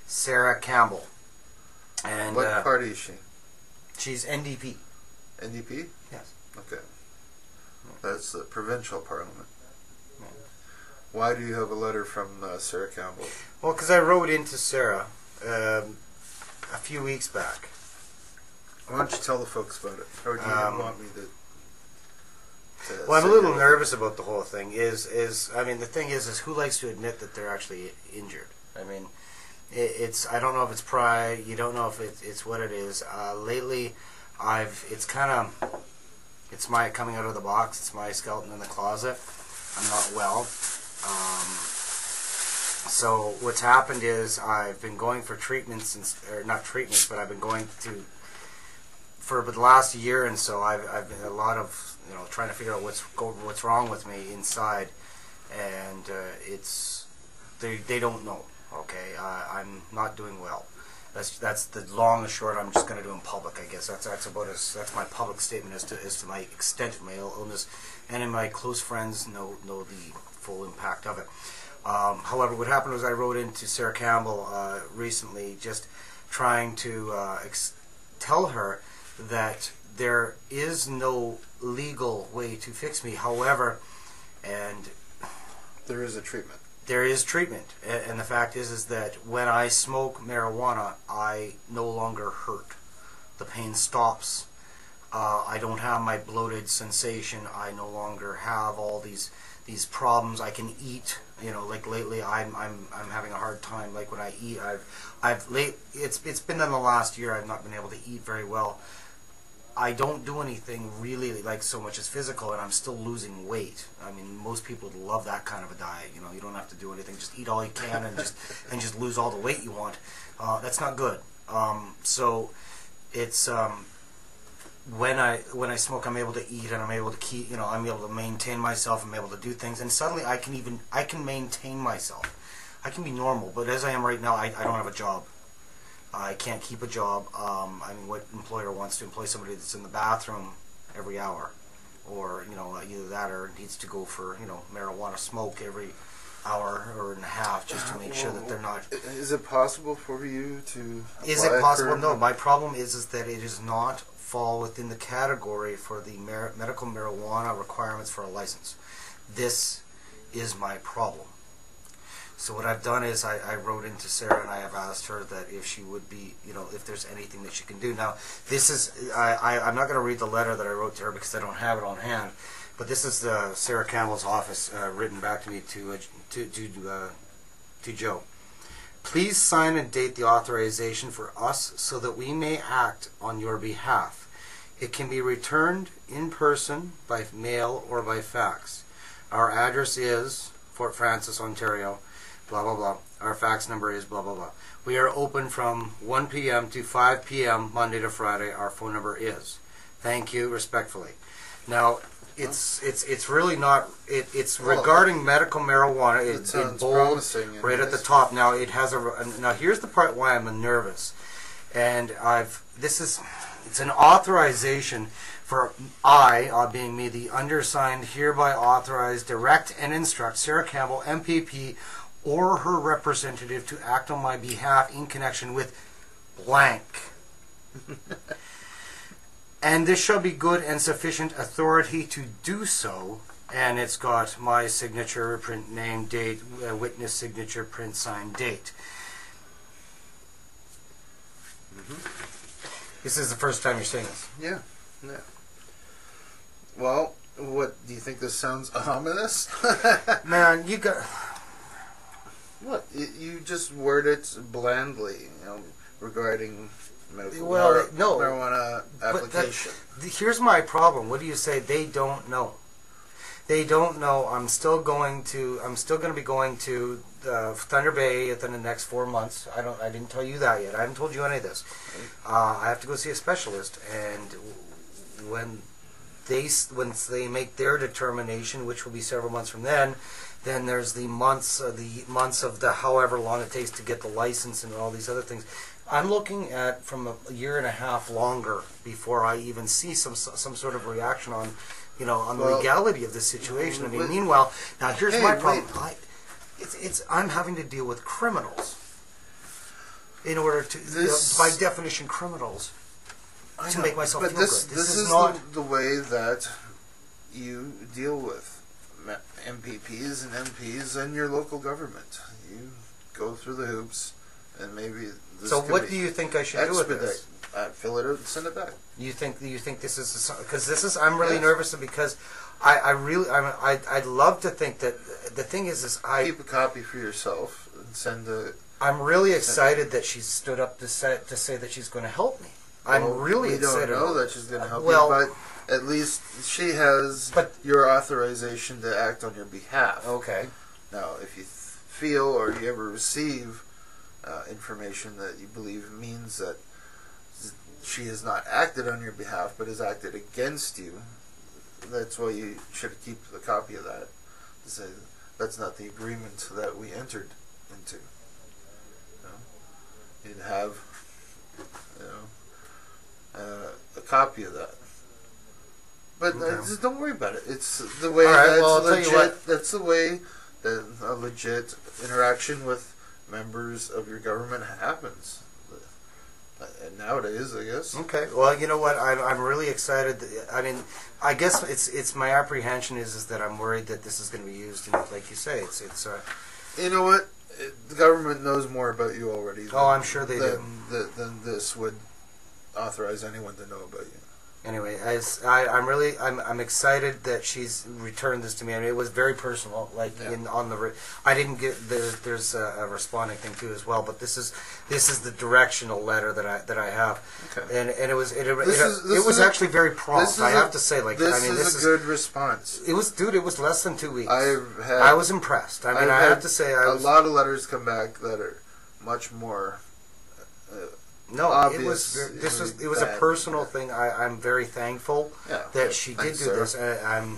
Sarah Campbell. And what party is she? She's NDP. NDP? Yes. Okay. That's the provincial parliament. Yeah. Why do you have a letter from Sarah Campbell? Well, because I wrote into Sarah a few weeks back. Why don't you tell the folks about it? Or do you want me to well, I'm a little nervous about the whole thing. I mean, the thing is who likes to admit that they're actually injured? I mean, it's I don't know if it's pride. You don't know if it's what it is. Lately, it's my coming out of the box. It's my skeleton in the closet. I'm not well. So what's happened is I've been going for treatments, or not treatments, but I've been going to for the last year, and so I've been a lot of trying to figure out what's wrong with me inside, and they don't know. Okay, I'm not doing well. That's the long and short. I'm just going to do in public. I guess that's my public statement as to my extent of my illness, and my close friends know the full impact of it. However, what happened was I wrote into Sarah Campbell recently, just trying to tell her that there is no legal way to fix me. However, and there is a treatment. There is treatment, and the fact is that when I smoke marijuana, I no longer hurt. The pain stops. I don't have my bloated sensation. I no longer have all these problems. I can eat. Like lately, I'm having a hard time. Like when I eat, it's been in the last year. I've not been able to eat very well. I don't do anything really like so much as physical, and I'm still losing weight. I mean, most people love that kind of a diet. You don't have to do anything; just eat all you can and just lose all the weight you want. That's not good. So it's when I smoke, I'm able to eat, and I'm able to keep. I'm able to maintain myself. I'm able to do things, and suddenly I can maintain myself. I can be normal, but as I am right now, I don't have a job. I can't keep a job. I mean, what employer wants to employ somebody that's in the bathroom every hour, or either that or needs to go for marijuana smoke every hour or and a half just to make sure that they're not. Is it possible for you to? Is it possible? No. My problem is that it does not fall within the category for the medical marijuana requirements for a license. This is my problem. So what I've done is I wrote into Sarah and I have asked her that if she would be, if there's anything that she can do. Now, this is, I'm not going to read the letter that I wrote to her because I don't have it on hand, but this is Sarah Campbell's office written back to me to Joe. Please sign and date the authorization for us so that we may act on your behalf. It can be returned in person, by mail, or by fax. Our address is Fort Francis, Ontario, blah, blah, blah. Our fax number is blah, blah, blah. We are open from 1 p.m. to 5 p.m. Monday to Friday. Our phone number is. Thank you, respectfully. Now, it's really not, it's regarding medical marijuana. It's in bold, right at the top. Now, it has now here's the part why I'm nervous. and it's an authorization for I, being me, the undersigned, hereby authorize, direct, and instruct Sarah Campbell, MPP, or her representative to act on my behalf in connection with blank. And this shall be good and sufficient authority to do so. And it's got my signature, print name, date, witness signature, print sign, date. This is the first time you're saying this. Yeah. Well, what do you think? This sounds ominous? Man, you got... What? You just word it blandly, regarding marijuana application. Here's my problem. What do you say? They don't know. They don't know. I'm still going to be going to Thunder Bay within the next 4 months. I didn't tell you that yet. I haven't told you any of this. I have to go see a specialist, and when they make their determination, which will be several months from then there's the months of the however long it takes to get the license and all these other things. I'm looking at from a year and a half longer before I even see some sort of reaction on the legality of this situation. I mean, meanwhile, now here's my problem. I'm having to deal with criminals in order to, by definition, criminals, to make myself feel good. This is not the way that you deal with MPPs and MPs and your local government. You go through the hoops, and maybe this So what do you think I should do with this? Fill it out and send it back. You think this is because this is? I'm really nervous because I'd love to think that the thing is keep a copy for yourself and send a. I'm really excited that she stood up to say that she's going to help me. I'm really excited. We don't know that she's going to help you, but at least she has your authorization to act on your behalf. Okay. Now, if you feel or you ever receive information that you believe means that she has not acted on your behalf but has acted against you, that's why you should keep a copy of that to say that's not the agreement that we entered into. You'd have a copy of that. But just don't worry about it. It's the way that's the way that a legit interaction with members of your government happens. And nowadays, I guess. Okay. Well, you know what? I'm really excited. I mean, I guess it's my apprehension is that I'm worried that this is going to be used, and like you say, it's. You know what? The government knows more about you already. I'm sure they do. Than this would authorize anyone to know about you. Anyway, I'm excited that she's returned this to me. I mean, it was very personal. I didn't get there's a responding thing too as well. But this is the directional letter that I have, okay. And it was actually very prompt. I have to say, this is a good response. It was less than 2 weeks. I was impressed. I mean, I have to say, a lot of letters come back that are much more. No, obvious. It was a personal thing. I'm very thankful that she did do this. I'm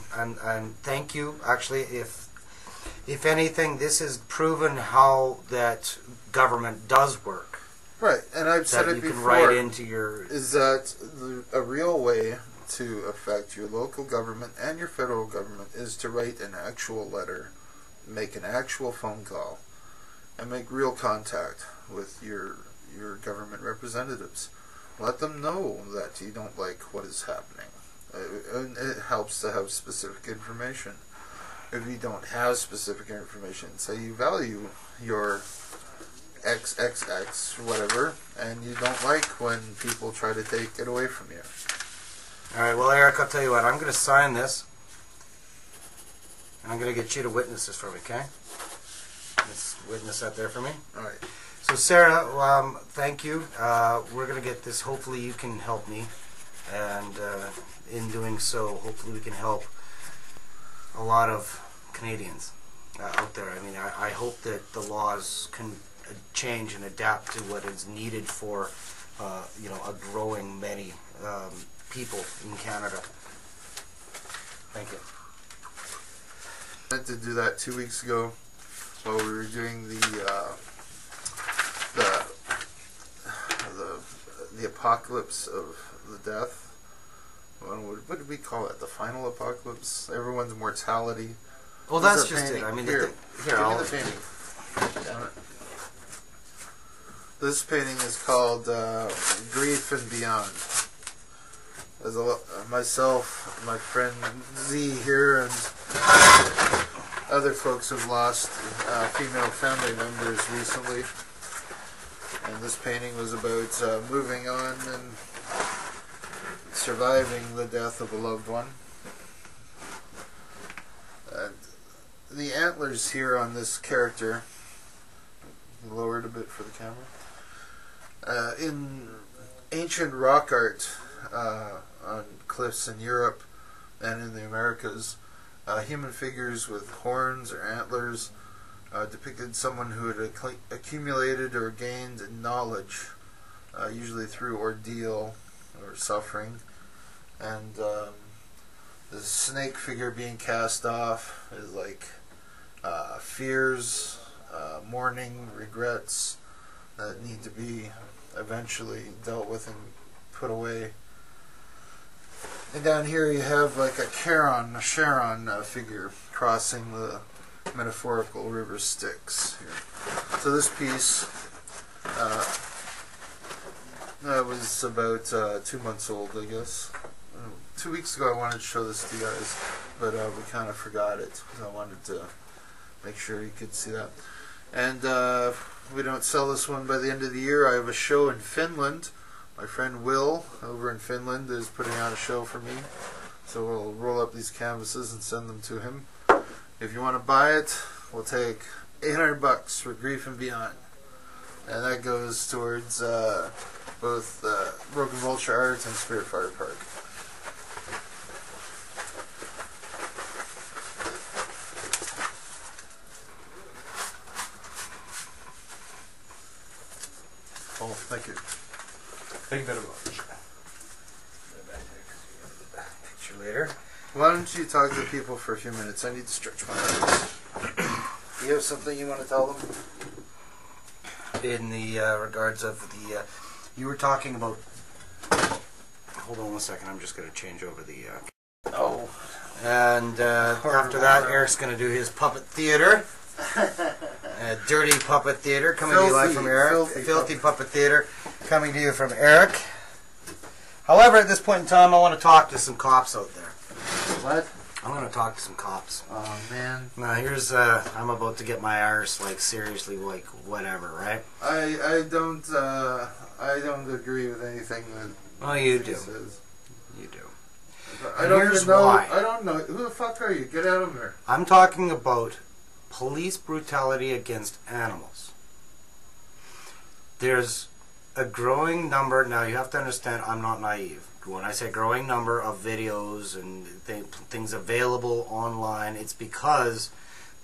thank you. Actually, if anything, this has proven how that government does work. Right, and I've said it before. You can write into your. Is that a real way to affect your local government and your federal government is to write an actual letter, make an actual phone call, and make real contact with your government representatives. Let them know that you don't like what is happening. And it helps to have specific information. If you don't have specific information, say you value your XXX whatever, and you don't like when people try to take it away from you. Alright, well, Eric, I'll tell you what. I'm going to sign this. And I'm going to get you to witness this for me, okay? Just witness that there for me. Alright. So Sarah, thank you. We're going to get this. Hopefully you can help me. And in doing so, hopefully we can help a lot of Canadians out there. I mean, I hope that the laws can change and adapt to what is needed for, a growing many people in Canada. Thank you. I meant to do that 2 weeks ago while we were doing the the apocalypse of the death. What did we call it? The final apocalypse? Everyone's mortality. Well, that's just it. I mean, here, give me the painting. Damn it. This painting is called Grief and Beyond. As myself, my friend Z here, and other folks have lost female family members recently. And this painting was about moving on and surviving the death of a loved one. And the antlers here on this character, lowered a bit for the camera. In ancient rock art on cliffs in Europe and in the Americas, human figures with horns or antlers depicted someone who had accumulated or gained knowledge, usually through ordeal or suffering, and the snake figure being cast off is like fears, mourning, regrets that need to be eventually dealt with and put away. And down here you have like a Charon figure crossing the metaphorical river Styx here. So this piece was about 2 months old, I guess. 2 weeks ago I wanted to show this to you guys, but we kind of forgot it. So I wanted to make sure you could see that. And we don't sell this one by the end of the year. I have a show in Finland. My friend Will over in Finland is putting on a show for me. So we'll roll up these canvases and send them to him. If you want to buy it, we'll take $800 for Grief and Beyond. And that goes towards both Broken Vulture Art and Spirit Fire Park. Oh, thank you. Thank you very much. Picture later. Why don't you talk to people for a few minutes? I need to stretch my arms. You have something you want to tell them? In the regards of the, you were talking about. Hold on 1 second. I'm just going to change over the. Oh. And after that, Eric's going to do his puppet theater. Dirty puppet theater coming to you live from Eric. Filthy puppet theater coming to you from Eric. However, at this point in time, I want to talk to some cops out there. What? I'm going to talk to some cops. Oh man. Now here's I'm about to get my arse like seriously like whatever, right? I don't agree with anything that. Well, you do. Says. You do. I don't even know. Why. I don't know. Who the fuck are you? Get out of there. I'm talking about police brutality against animals. There's a growing number. Now you have to understand, I'm not naive. When I say growing number of videos and things available online, it's because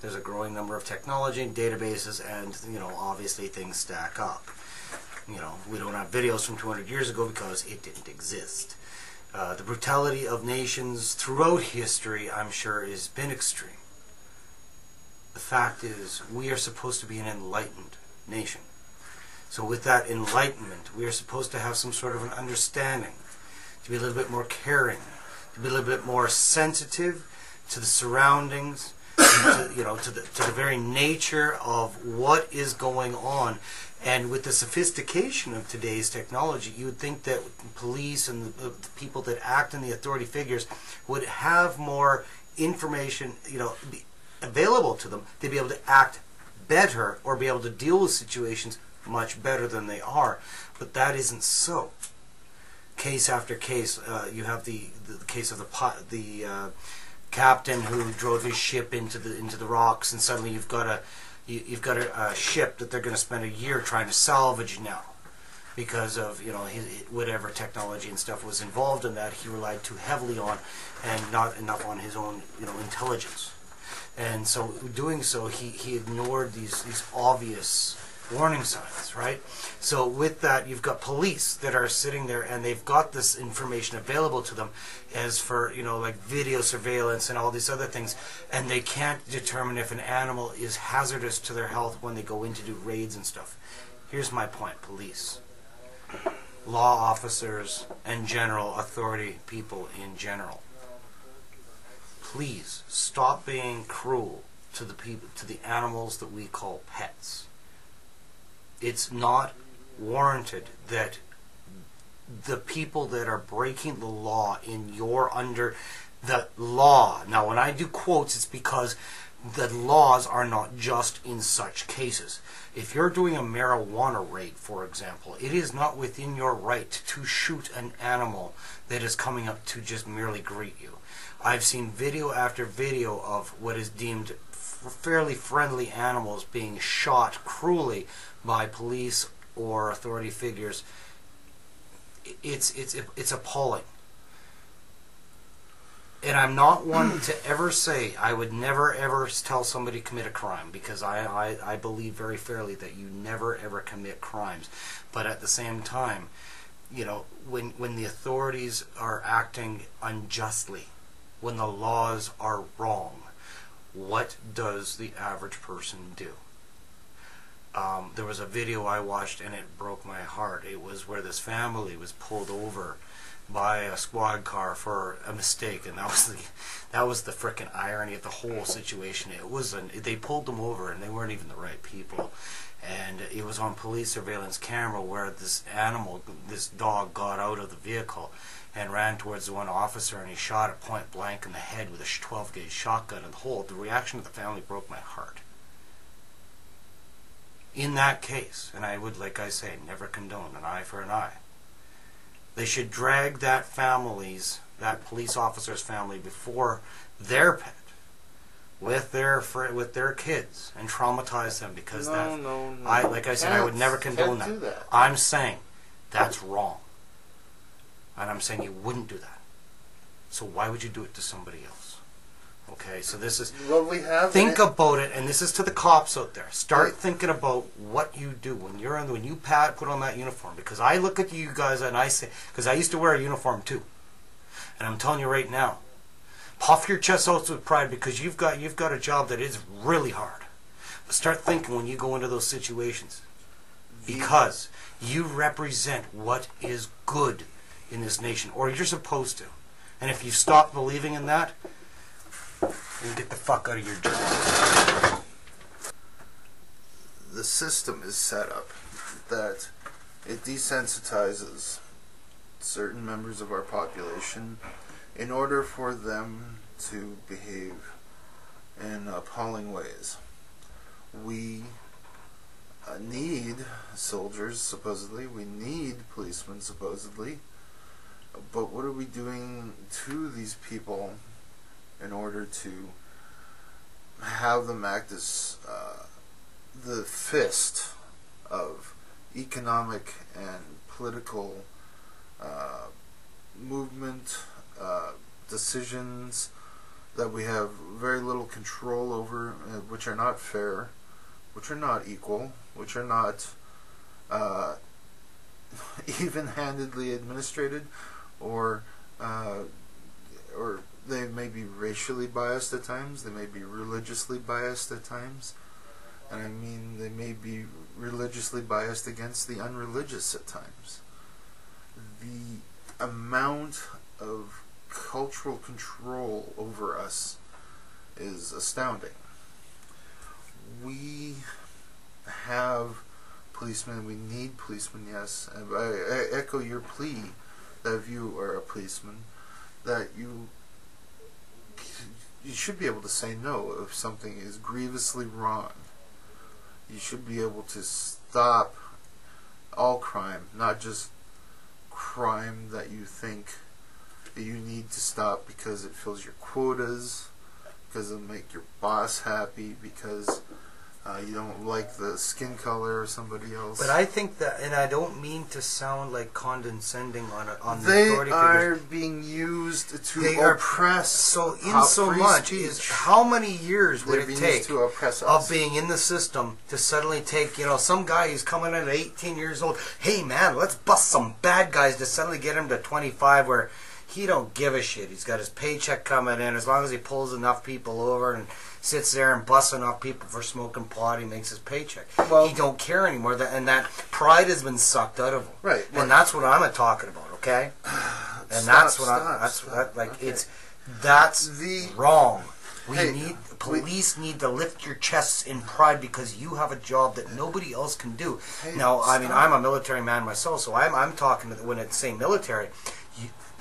there's a growing number of technology and databases, and obviously things stack up. We don't have videos from 200 years ago because it didn't exist. The brutality of nations throughout history, I'm sure, has been extreme. The fact is, we are supposed to be an enlightened nation. So with that enlightenment, we are supposed to have some sort of an understanding, to be a little bit more caring, to be a little bit more sensitive to the surroundings, and to the very nature of what is going on. And with the sophistication of today's technology, you would think that police and the people that act in the authority figures would have more information, available to them. They'd be able to act better or be able to deal with situations much better than they are. But that isn't so. Case after case, you have the case of the captain who drove his ship into the rocks, and suddenly you've got a ship that they're going to spend a year trying to salvage now, because of whatever technology and stuff was involved in that he relied too heavily on, and not enough on his own intelligence. And so doing so, he ignored these obvious warning signs, right? So with that, you've got police that are sitting there and they've got this information available to them as for, like video surveillance and all these other things, and they can't determine if an animal is hazardous to their health when they go in to do raids and stuff. Here's my point, police. law officers and general authority people in general. Please stop being cruel to the people, to the animals that we call pets. It's not warranted that the people that are breaking the law in your under the law. Now, when I do quotes, it's because the laws are not just in such cases. If you're doing a marijuana raid, for example, it is not within your right to shoot an animal that is coming up to just merely greet you. I've seen video after video of what is deemed fairly friendly animals being shot cruelly by police or authority figures. It's appalling. And I'm not one to ever say I would never ever tell somebody to commit a crime, because I believe very fairly that you never ever commit crimes. But at the same time, you know, when the authorities are acting unjustly, when the laws are wrong, what does the average person do? There was a video I watched and it broke my heart. It was where this family was pulled over by a squad car for a mistake, and that was the frickin' irony of the whole situation. They pulled them over and they weren't even the right people, and it was on police surveillance camera where this dog got out of the vehicle and ran towards the one officer, and he shot it point blank in the head with a 12-gauge shotgun. And the reaction of the family broke my heart. In that case, and I would, like I say, never condone an eye for an eye, they should drag that police officer's family before their pet, with their kids, and traumatize them, because like I said, I would never condone that. I'm saying that's wrong, and I'm saying you wouldn't do that. So why would you do it to somebody else? Okay, so this is, think about it, and this is to the cops out there. Start thinking about what you do when you put on that uniform. Because I look at you guys and I say, because I used to wear a uniform too, and I'm telling you right now, puff your chest out with pride, because you've got a job that is really hard. But start thinking when you go into those situations, because you represent what is good in this nation, or you're supposed to. And if you stop believing in that, and get the fuck out of your job. The system is set up that it desensitizes certain members of our population in order for them to behave in appalling ways. We need soldiers, supposedly. We need policemen, supposedly. But what are we doing to these people in order to have them act as the fist of economic and political movement, decisions that we have very little control over, which are not fair, which are not equal, which are not even-handedly administrated, or they may be racially biased at times, they may be religiously biased at times, and I mean they may be religiously biased against the unreligious at times. The amount of cultural control over us is astounding. We have policemen, we need policemen, yes, and I echo your plea that if you are a policeman, that you should be able to say no if something is grievously wrong. You should be able to stop all crime, not just crime that you think that you need to stop because it fills your quotas, because it'll make your boss happy, because you don't like the skin color of somebody else. But I think that, and I don't mean to sound like condescending on the they authority are figures. Being used to They oppress. So in so much is how many years would it take to oppress of us. being in the system to suddenly take, some guy who's coming in at 18 years old, hey man, let's bust some bad guys, to suddenly get him to 25 where he don't give a shit. He's got his paycheck coming in. As long as he pulls enough people over and sits there and busts enough people for smoking pot, he makes his paycheck. Well, he don't care anymore. And that pride has been sucked out of him. Right. And that's what I'm talking about, okay? And that's wrong. Police need to lift your chests in pride because you have a job that nobody else can do. Now, I mean, I'm a military man myself, so I'm talking to when it's saying military.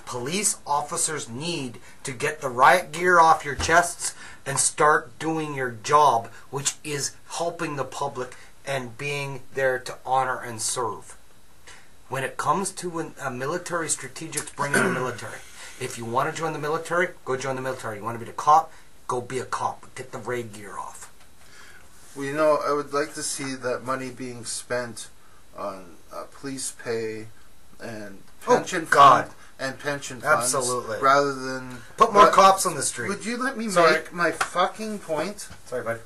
Police officers need to get the riot gear off your chests and start doing your job, which is helping the public and being there to honor and serve. When it comes to a military strategic, bring in the military. If you want to join the military, go join the military. You want to be a cop, go be a cop. Get the raid gear off. Well, you know, I would like to see that money being spent on police pay and pension funds. And pension funds. Absolutely. Rather than... Put more cops on the street. Would you let me make my fucking point? Sorry, bud.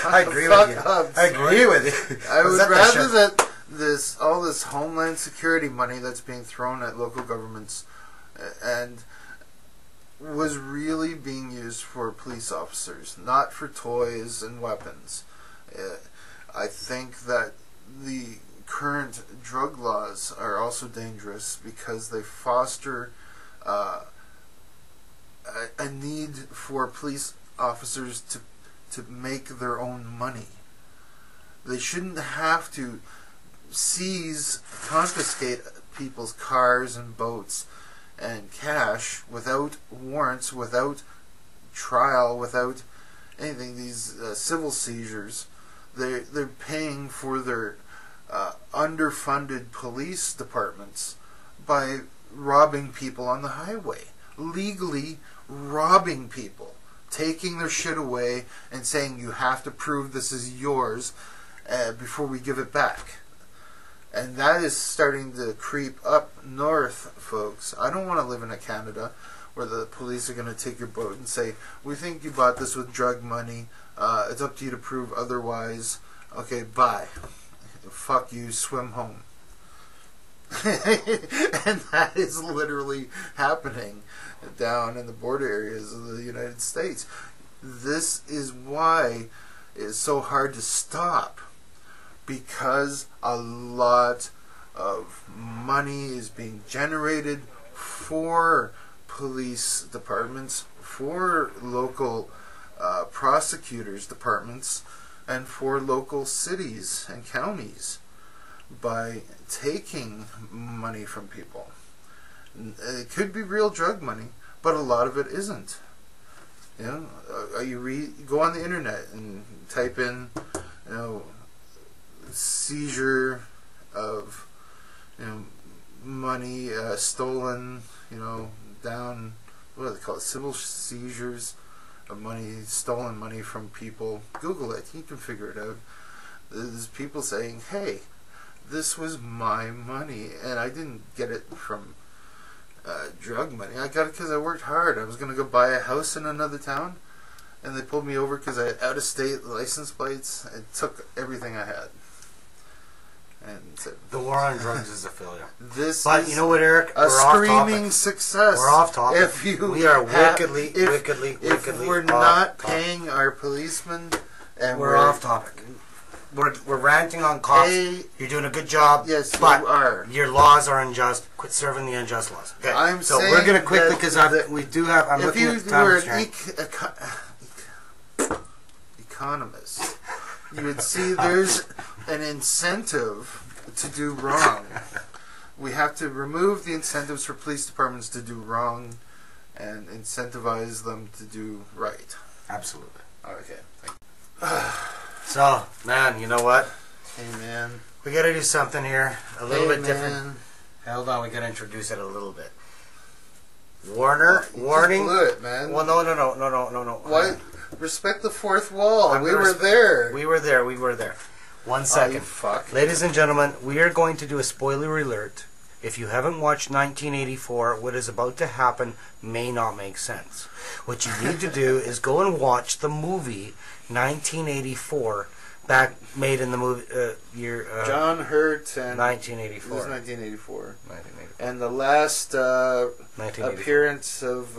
I agree with you. I agree with you. I would rather that all this Homeland Security money that's being thrown at local governments and was really being used for police officers, not for toys and weapons. I think that the current drug laws are also dangerous because they foster a need for police officers to make their own money. They shouldn't have to confiscate people's cars and boats and cash without warrants, without trial, without anything. These civil seizures, they're paying for their underfunded police departments by robbing people on the highway, legally robbing people, taking their shit away and saying you have to prove this is yours before we give it back. And that is starting to creep up north, folks. I don't want to live in a Canada where the police are going to take your boat and say, we think you bought this with drug money, it's up to you to prove otherwise, okay, bye. Fuck you, swim home. And that is literally happening down in the border areas of the United States. This is why it's so hard to stop, because a lot of money is being generated for police departments, for local prosecutors departments, and for local cities and counties by taking money from people. It could be real drug money, but a lot of it isn't. You know, go on the internet and type in, you know, seizure of, you know, money stolen, you know, down, what do they call it, civil seizures of money, stolen money from people. Google it, you can figure it out. There's people saying, hey, this was my money and I didn't get it from drug money. I got it because I worked hard. I was going to go buy a house in another town and they pulled me over because I had out-of-state license plates and took everything I had. And said, the war on drugs is a failure. But you know what, Eric? A screaming success. We're off topic. We are wickedly if we're not paying our policemen, and we're off topic. We're ranting on cops. You're doing a good job. Yes, but you are. Your laws are unjust. Quit serving the unjust laws. Okay. So we're going to quickly, because we do have. I'm looking at the time economist, you would see there's an incentive to do wrong. We have to remove the incentives for police departments to do wrong and incentivize them to do right. Absolutely. Okay. Thank you. So, man, you know what? Hey, man. We got to do something here a little bit different. Hold on, we got to introduce it a little bit. Warning. Blew it, man. Well, no. What? Respect the fourth wall. We were there. We were there. 1 second. Oh, fuck. Ladies and gentlemen, we are going to do a spoiler alert. If you haven't watched 1984, what is about to happen may not make sense. What you need to do is go and watch the movie 1984 made in the movie year. John Hurt and 1984. It was 1984. 1984. And the last appearance of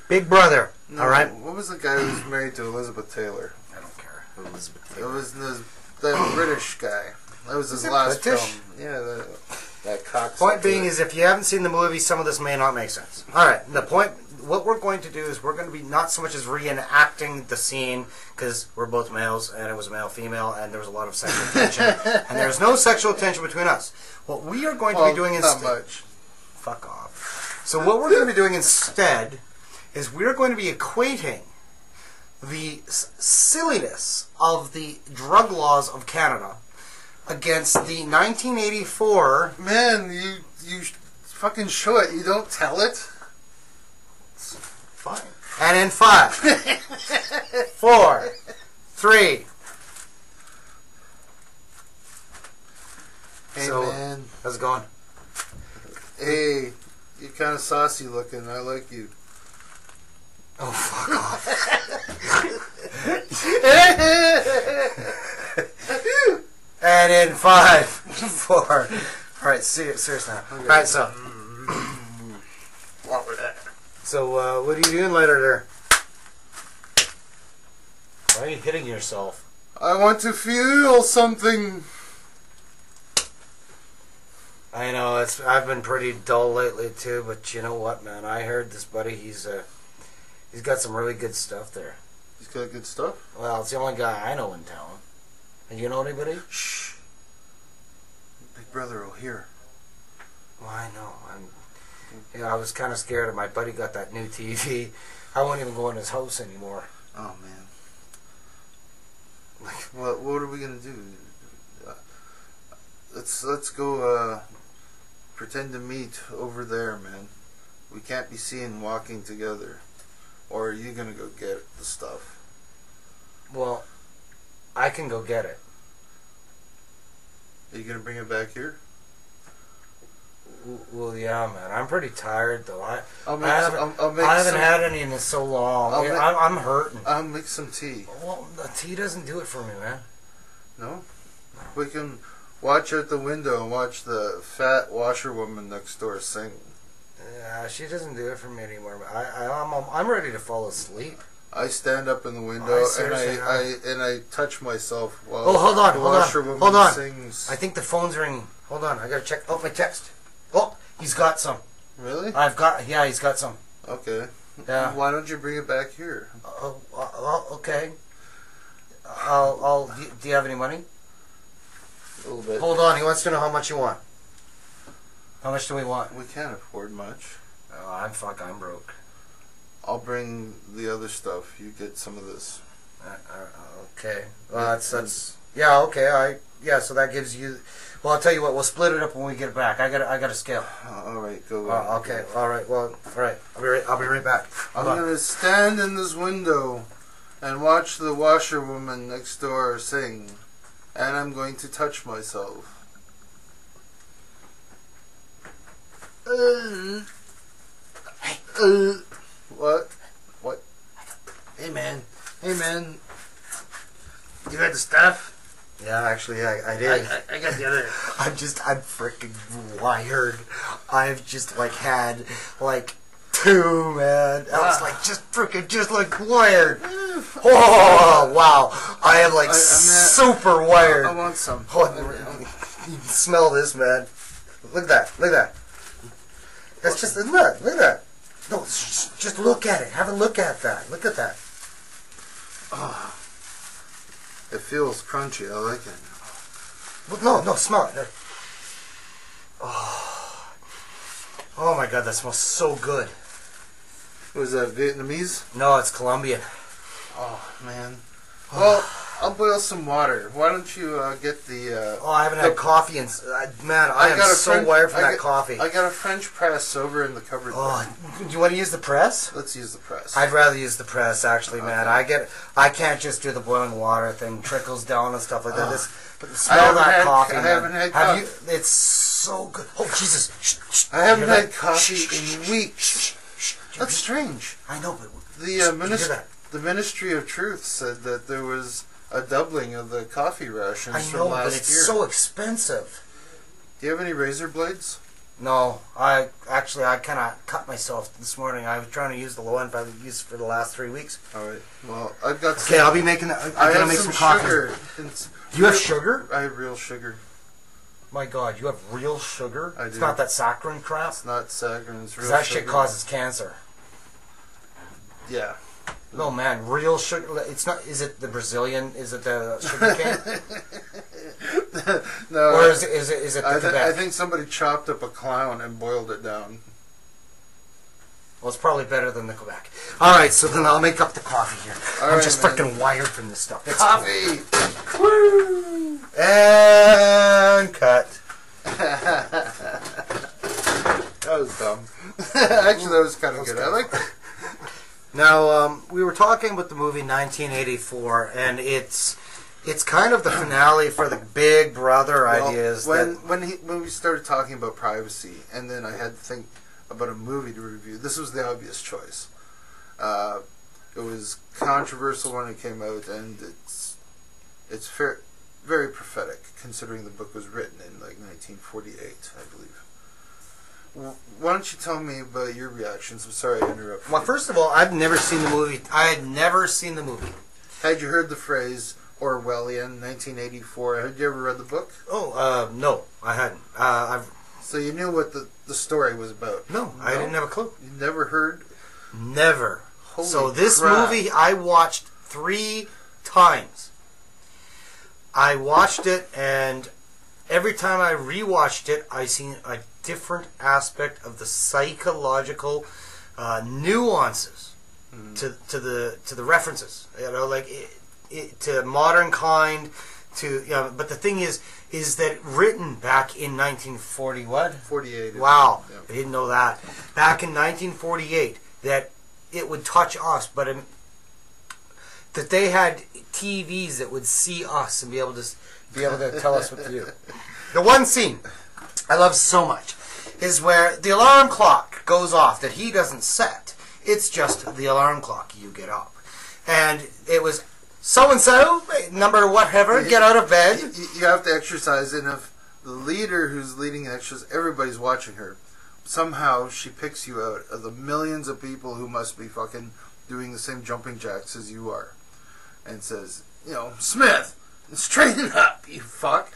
Big Brother. No, all right. What was the guy who was married to Elizabeth Taylor? I don't care. Elizabeth Taylor. It was the British guy. That was his last British? film. Yeah, that cocksucker. Point being is, if you haven't seen the movie, some of this may not make sense. All right. The point. What we're going to do is we're going to be not so much as reenacting the scene, because we're both males and it was male-female and there was a lot of sexual tension and there's no sexual tension between us. What we are going to be doing instead... Not much. Fuck off. So what we're going to be doing instead is we're going to be equating the silliness of the drug laws of Canada against the 1984... Man, you fucking show it. You don't tell it. Fine. And in 5, 4, 3. Hey, so, man. How's it going? Hey, you're kind of saucy looking. I like you. Oh, fuck off. And in 5, 4. Alright, serious now. Okay. Alright, so. What was that? So, what are you doing later there? Why are you hitting yourself? I want to feel something. I know, I've been pretty dull lately too, but you know what, man? I heard this buddy, he's got some really good stuff there. He's got good stuff? Well, it's the only guy I know in town. And you know anybody? Shh. Big Brother will hear. Well, I know. I was kind of scared of my buddy got that new TV. I won't even go in his house anymore. Oh, man. What are we going to do? Let's go pretend to meet over there, man. We can't be seen walking together. Or are you going to go get the stuff? Well, I can go get it. Are you going to bring it back here? Well, yeah, man. I'm pretty tired, though. I I haven't had any in so long. I'm hurting. I'll make some tea. Well, the tea doesn't do it for me, man. No? We can watch out the window and watch the fat washerwoman next door sing. Yeah, she doesn't do it for me anymore. I'm ready to fall asleep. I stand up in the window and I touch myself while the washerwoman sings. I think the phone's ringing. Hold on, I gotta check. Oh, my text. Oh, he's got some. Really? Yeah, he's got some. Okay. Yeah. Why don't you bring it back here? Okay. Do you have any money? A little bit. Hold on, he wants to know how much you want. How much do we want? We can't afford much. Oh, I'm broke. I'll bring the other stuff. You get some of this. Okay. Well, that's yeah. Okay. So that gives you. Well, I'll tell you what. We'll split it up when we get back. I got a scale. All right. Go. Okay. All right. Well. All right. I'll be right back. I'm gonna stand in this window and watch the washerwoman next door sing, and I'm going to touch myself. What? What? Hey man. You got the stuff? Yeah, actually, I did. I got the other. I'm freaking wired. I've just had 2, man. I was just wired. Oh wow! I am super wired. I want some. You can smell this, man. Look at that. That's just look at that. No, just look at it. Have a look at that. Look at that. Oh, it feels crunchy. I like it. Well, no, smell it. Oh my God, that smells so good. Was that Vietnamese? No, it's Colombian. Oh man. Well, I'll boil some water. Why don't you get the... I haven't had coffee in... man, I am so wired from that coffee. I got a French press over in the cupboard. Do you want to use the press? Let's use the press. I'd rather use the press, actually, man. I can't just do the boiling water thing. Trickles down and stuff like that. But smell that coffee, man. I haven't had coffee. It's so good. Oh, Jesus. I haven't had coffee in weeks. That's strange. I know, but... The Ministry of Truth said that there was a doubling of the coffee rations I from know, last but it's year. so expensive. Do you have any razor blades? No, I kind of cut myself this morning. I was trying to use the low end I've used for the last 3 weeks. All right. Well, I've got. Okay, I'll be making. I'm gonna make some coffee. Sugar. You have sugar? I have real sugar. My God, you have real sugar? I do. It's not that saccharin crap? It's not saccharin, it's real that sugar. shit causes cancer. Yeah. No, man, real sugar. It's not. Is it the Brazilian? Is it the sugar cane? No. Or is it the Quebec? I think somebody chopped up a clown and boiled it down. Well, it's probably better than the Quebec. All right, so then I'll make up the coffee here. I'm just freaking wired from this stuff. It's Coffee! Woo! And cut. That was dumb. Actually, that was kind of good. I like that. Now, we were talking about the movie 1984, and it's kind of the finale for the Big Brother ideas. When we started talking about privacy, and then I had to think about a movie to review, this was the obvious choice. It was controversial when it came out, and it's very prophetic, considering the book was written in like 1948, I believe. Why don't you tell me about your reactions? I'm sorry I interrupted. Well, first of all, I've never seen the movie. I had never seen the movie. Had you heard the phrase Orwellian 1984? Had you ever read the book? Oh, no, I hadn't. So you knew what the story was about? No, I didn't have a clue. You never heard? Never. Holy so this crap. movie I watched 3 times. I watched it, and every time I rewatched it, I seen a different aspect of the psychological nuances to the references. You know, like to modern kind. But the thing is that written back in 1940 what? 48. Wow, Yeah. I didn't know that. Back in 1948, that it would touch us, but that they had TVs that would see us and be able to tell us what to do. The one scene I love so much is where the alarm clock goes off that he doesn't set. It's just the alarm clock. You get up, and it was so-and-so, number whatever, get out of bed. You have to exercise, and if the leader who's leading the exercise, everybody's watching her, somehow she picks you out of the millions of people who must be fucking doing the same jumping jacks as you are, and says, Smith, straighten up, you fuck.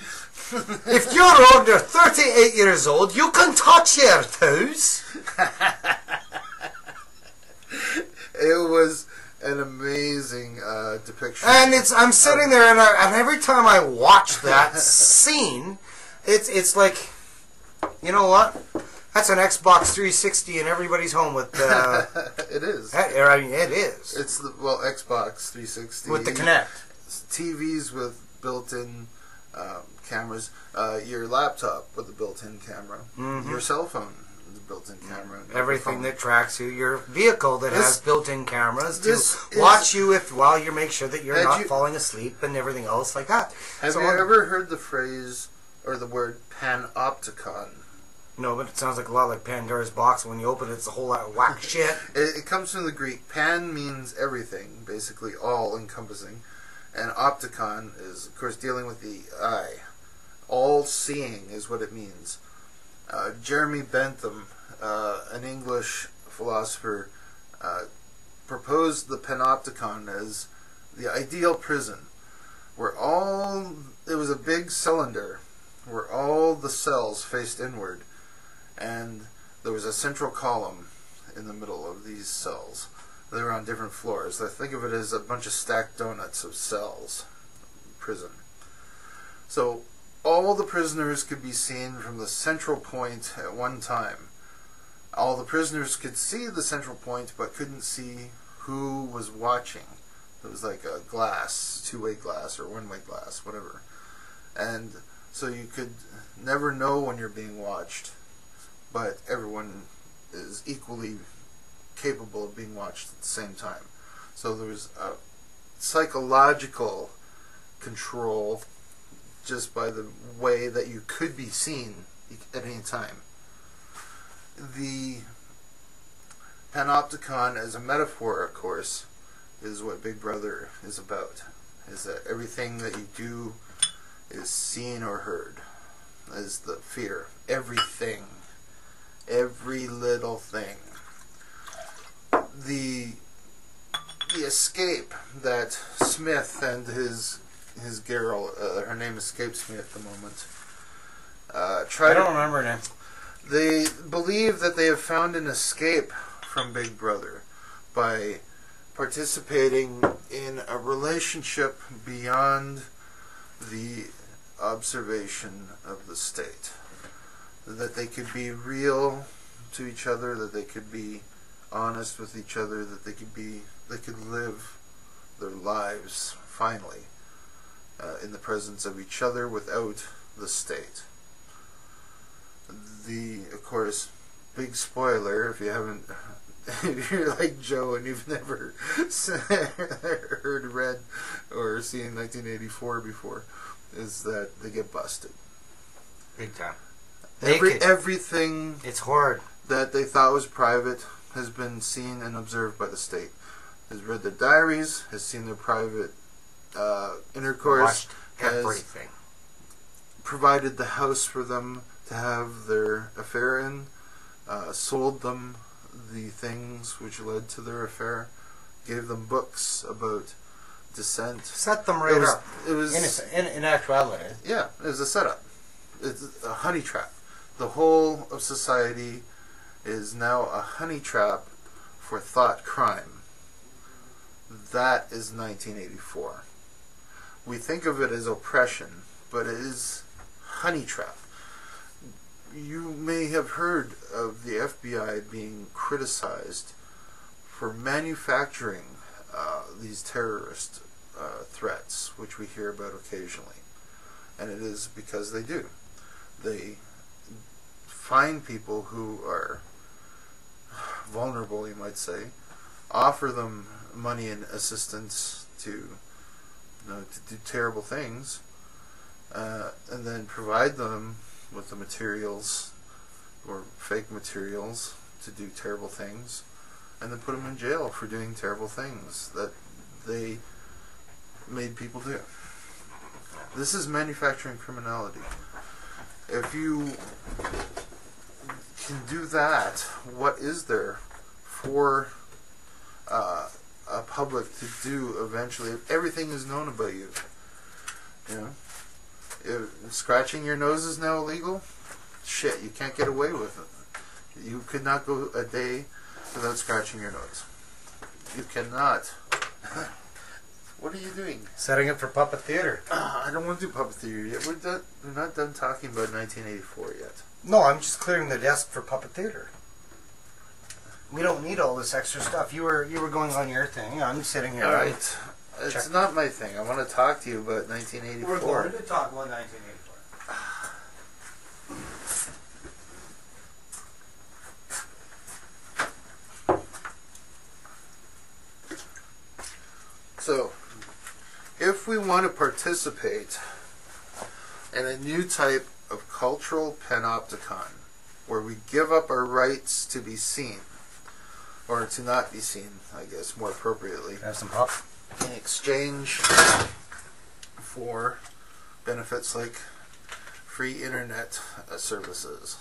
If you're under 38 years old, you can touch your toes. It was an amazing depiction. And I'm sitting there, and every time I watch that scene, it's like, you know what? That's an Xbox 360 in everybody's home with. It is. I mean, it is. It's Xbox 360 with the Kinect. TVs with built-in cameras. Your laptop with a built-in camera. Mm-hmm. Your cell phone. Built-in camera. Everything that tracks you, your vehicle that has built-in cameras to watch you while you make sure that you're not falling asleep and everything else like that. Have you ever heard the phrase or the word panopticon? No, but it sounds like a lot like Pandora's box. When you open it, it's a whole lot of whack shit. It comes from the Greek. Pan means everything, basically all-encompassing, and opticon is, of course, dealing with the eye. All-seeing is what it means. Jeremy Bentham, an English philosopher, proposed the panopticon as the ideal prison, where it was a big cylinder, where all the cells faced inward, and there was a central column in the middle of these cells. They were on different floors. I think of it as a bunch of stacked donuts of cells. Prison. So all the prisoners could be seen from the central point at one time. All the prisoners could see the central point, but couldn't see who was watching. It was like a glass, two-way glass or one-way glass, whatever. And so you could never know when you're being watched, but everyone is equally capable of being watched at the same time. So there was a psychological control just by the way that you could be seen at any time. The panopticon as a metaphor, of course, is what Big Brother is about. is that everything that you do is seen or heard. Is the fear. Everything. Every little thing. The escape that Smith and his girl, her name escapes me at the moment, I don't remember her name. They believe that they have found an escape from Big Brother by participating in a relationship beyond the observation of the state. That they could be real to each other, that they could be honest with each other, that they could live their lives finally in the presence of each other without the state. Of course, big spoiler if you haven't, if you're like Joe and you've never heard, read, or seen 1984 before, is that they get busted. Big time. Everything it's hard that they thought was private has been seen and observed by the state. Has read their diaries, has seen their private intercourse, everything. Provided the house for them to have their affair in, sold them the things which led to their affair, gave them books about dissent. Set them right up. It was in actuality. Yeah, it was a setup. It's a honey trap. The whole of society is now a honey trap for thought crime. That is 1984. We think of it as oppression, but it is honey trap. You may have heard of the FBI being criticized for manufacturing these terrorist threats, which we hear about occasionally. And it is because they do. They find people who are vulnerable, you might say, offer them money and assistance to do terrible things, and then provide them with the materials or fake materials to do terrible things, and then put them in jail for doing terrible things that they made people do. This is manufacturing criminality. If you can do that, what is there for a public to do eventually if everything is known about you? You know, if scratching your nose is now illegal, shit, you can't get away with it. You could not go a day without scratching your nose. You cannot. What are you doing? Setting up for puppet theater. I don't want to do puppet theater yet. We're not done talking about 1984 yet. No, I'm just clearing the desk for puppet theater. We don't need all this extra stuff. You were going on your thing. I'm sitting here. All right. It's not my thing. I want to talk to you about 1984. We're going to talk about 1984. So, if we want to participate in a new type of cultural panopticon, where we give up our rights to be seen, or to not be seen, I guess, more appropriately, Have some pop. in exchange for benefits like free internet services,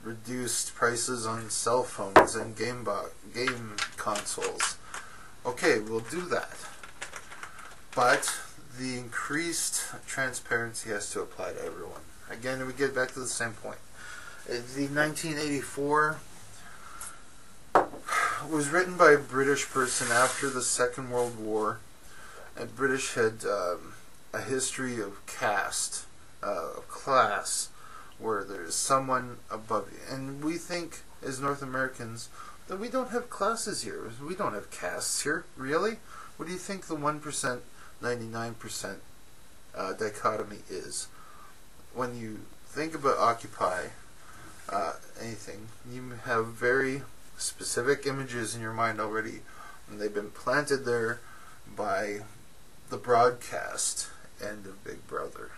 reduced prices on cell phones and game consoles. Okay, we'll do that. But the increased transparency has to apply to everyone. Again, we get back to the same point. The 1984 was written by a British person after the Second World War. And British had a history of caste, of class, where there's someone above you. And we think, as North Americans, that we don't have classes here. We don't have castes here. Really? What do you think the 1%, 99% dichotomy is? When you think about Occupy anything, you have very specific images in your mind already, and they've been planted there by the broadcast end of Big Brother.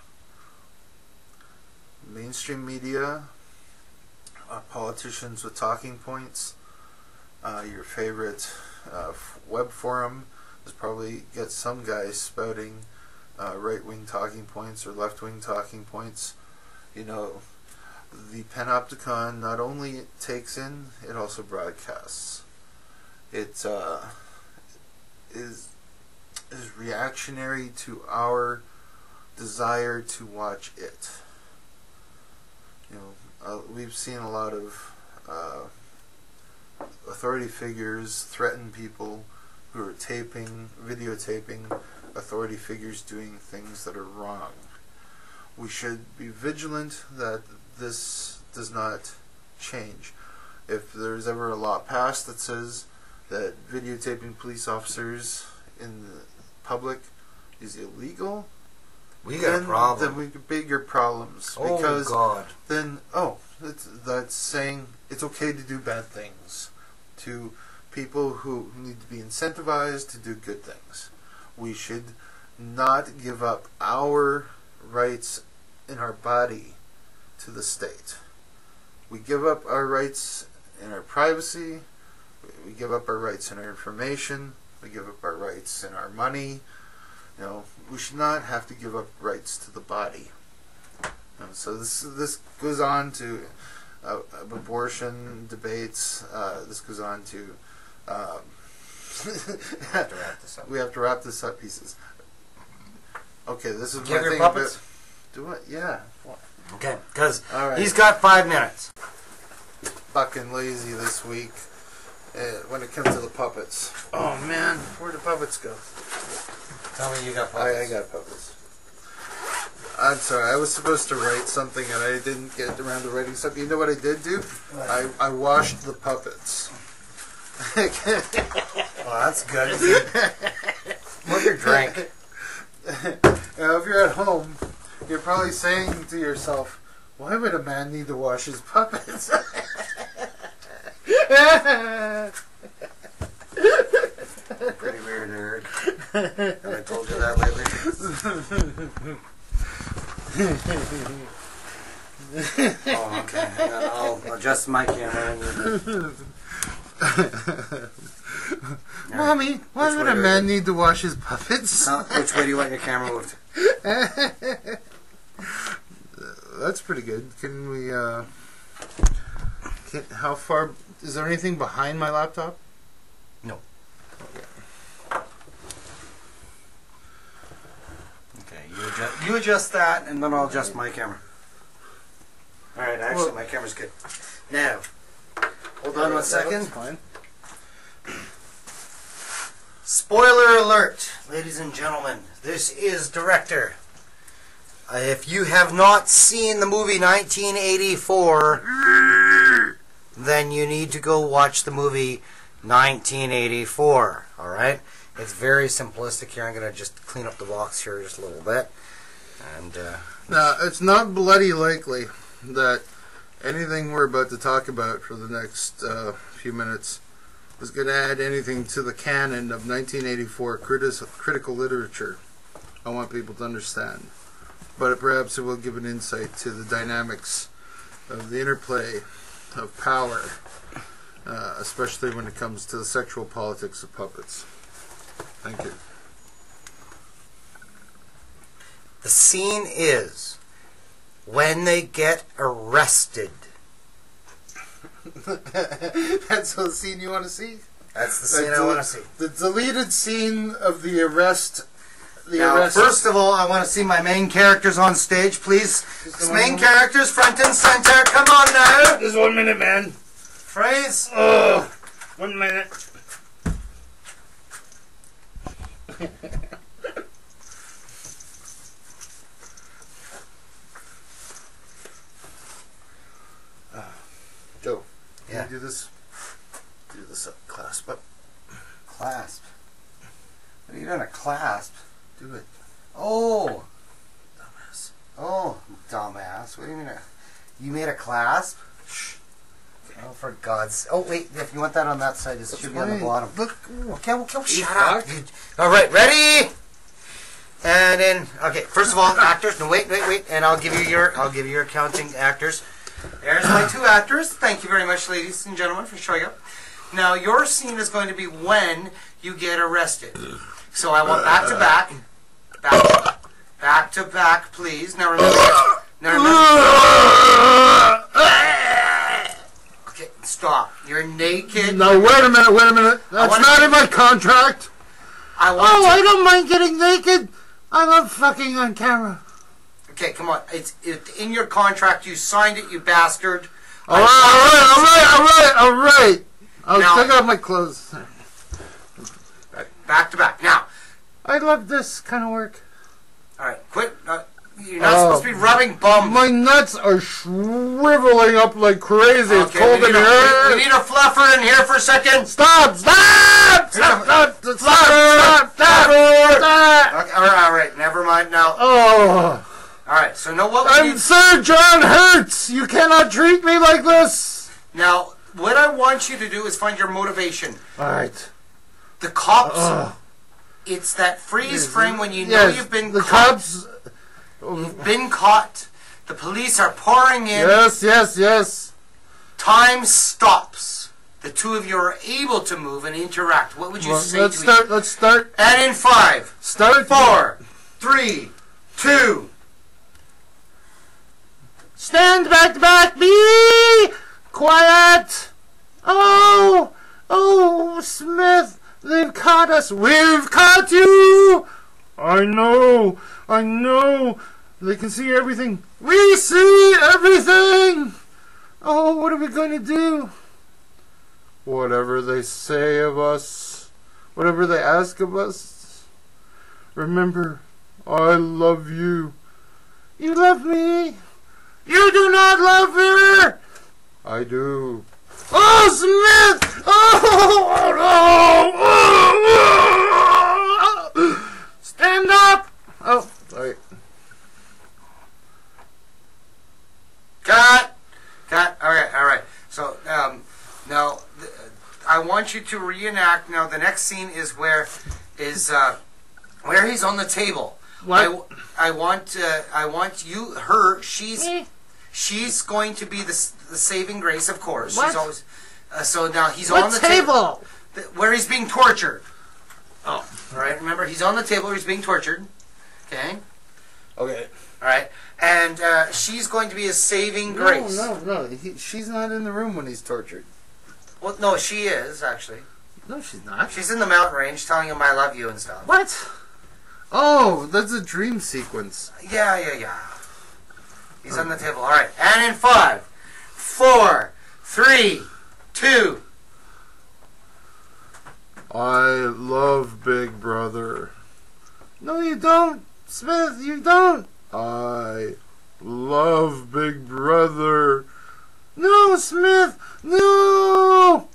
Mainstream media, politicians with talking points, your favorite web forum is probably get some guy spouting right-wing talking points or left-wing talking points. You know, the Panopticon not only takes in, it also broadcasts. It is reactionary to our desire to watch it. You know, we've seen a lot of authority figures threaten people who are videotaping authority figures doing things that are wrong. We should be vigilant that this does not change. If there's ever a law passed that says that videotaping police officers in the public is illegal, we got a problem. Then we get bigger problems. Oh, because God. Then, that's saying it's okay to do bad things to people who need to be incentivized to do good things. We should not give up our rights in our body to the state. We give up our rights in our privacy. We give up our rights in our information. We give up our rights in our money. You know, we should not have to give up rights to the body. So this goes on to abortion debates. This goes on to. We have to wrap this up. We have to wrap this up, pieces. Okay, this is Give my your thing. puppets? Do what? Yeah. Okay, because right. He's got 5 minutes. Fucking lazy this week when it comes to the puppets. Oh man, where'd the puppets go? Tell me you got puppets. I got puppets. I'm sorry, I was supposed to write something and I didn't get around to writing something. You know what I did do? I washed the puppets. Well, that's good. What's your drink? Now, if you're at home, you're probably saying to yourself, why would a man need to wash his puppets? Pretty weird, nerd. Have I told you that lately? Oh, okay. Hang on. I'll adjust my camera. Mommy, why would a man need to wash his puppets? Which way do you want your camera moved? That's pretty good. Can we, how far, is there anything behind my laptop? No. Okay. Okay, you adjust that, and then I'll adjust my camera. Alright, actually, my camera's good. Now, hold on 1 second. That's fine. Spoiler alert, ladies and gentlemen. This is Director. If you have not seen the movie 1984, then you need to go watch the movie 1984. Alright? It's very simplistic here. I'm going to just clean up the box here just a little bit. And now, it's not bloody likely that anything we're about to talk about for the next few minutes is going to add anything to the canon of 1984 critical literature. I want people to understand. But perhaps it will give an insight to the dynamics of the interplay of power, especially when it comes to the sexual politics of puppets. Thank you. the scene is when they get arrested. That's the scene you want to see? That's the scene I want to see. The deleted scene of the arrest. First of all, I want to see my main characters on stage, please. Main characters, front and center. Come on now. Just 1 minute, man. Phrase. 1 minute. Joe, yeah. Can you do this? Do this clasp up. Clasp. What are you doing? A clasp? Do it. Oh. Dumbass. Oh, dumbass. What do you mean? You made a clasp? Shh. Oh, for God's... Oh, wait. If you want that on that side, it should be on the bottom. Look. Okay, shut up. All right, ready? And then, okay. First of all, actors. No, wait. And I'll give you your counting actors. There's my two actors. Thank you very much, ladies and gentlemen, for showing up. Now, your scene is going to be when you get arrested. So I want back to back. Back to back, please. Now remember. Okay, stop. You're naked. No, wait a minute. That's not in my contract. I don't mind getting naked. I love fucking on camera. Okay, come on. It's in your contract. You signed it, you bastard. All right. I'll take off my clothes. Back to back. Now. I love this kind of work. All right, quit. You're not supposed to be rubbing bums. My nuts are shriveling up like crazy. It's cold in here. We need a fluffer in here for a second. Stop! Okay, all right, never mind now. Oh. All right, so know what I'm Sir John Hurts. You cannot treat me like this. Now, what I want you to do is find your motivation. All right. The cops. It's that freeze frame when you know you've been caught. You've been caught. The police are pouring in. Yes. Time stops. The two of you are able to move and interact. What would you say to each other? Let's start. And in 5, 4, 3, 2. Stand back to back. Be quiet. Oh, Smith. They've caught us. We've caught you. I know. They can see everything. We see everything. Oh, what are we going to do? Whatever they say of us, whatever they ask of us, remember, I love you. You love me. You do not love her. I do. Oh, Smith! Stand up! Oh, sorry. Cut. All right. So, now, I want you to reenact. Now, the next scene is where he's on the table. What? I want her. She's going to be the saving grace, of course. What? She's always. So now he's what on the table? Where he's being tortured. Oh. All right. Remember, he's on the table where he's being tortured. Okay. Okay. All right. And she's going to be his saving grace. No. She's not in the room when he's tortured. Well, no, she is, actually. No, she's not. She's in the mountain range telling him I love you and stuff. What? Oh, that's a dream sequence. Yeah. He's on the table. All right. And in 5, 4, 3, 2. I love Big Brother. No, you don't, Smith. You don't. I love Big Brother. No, Smith. No.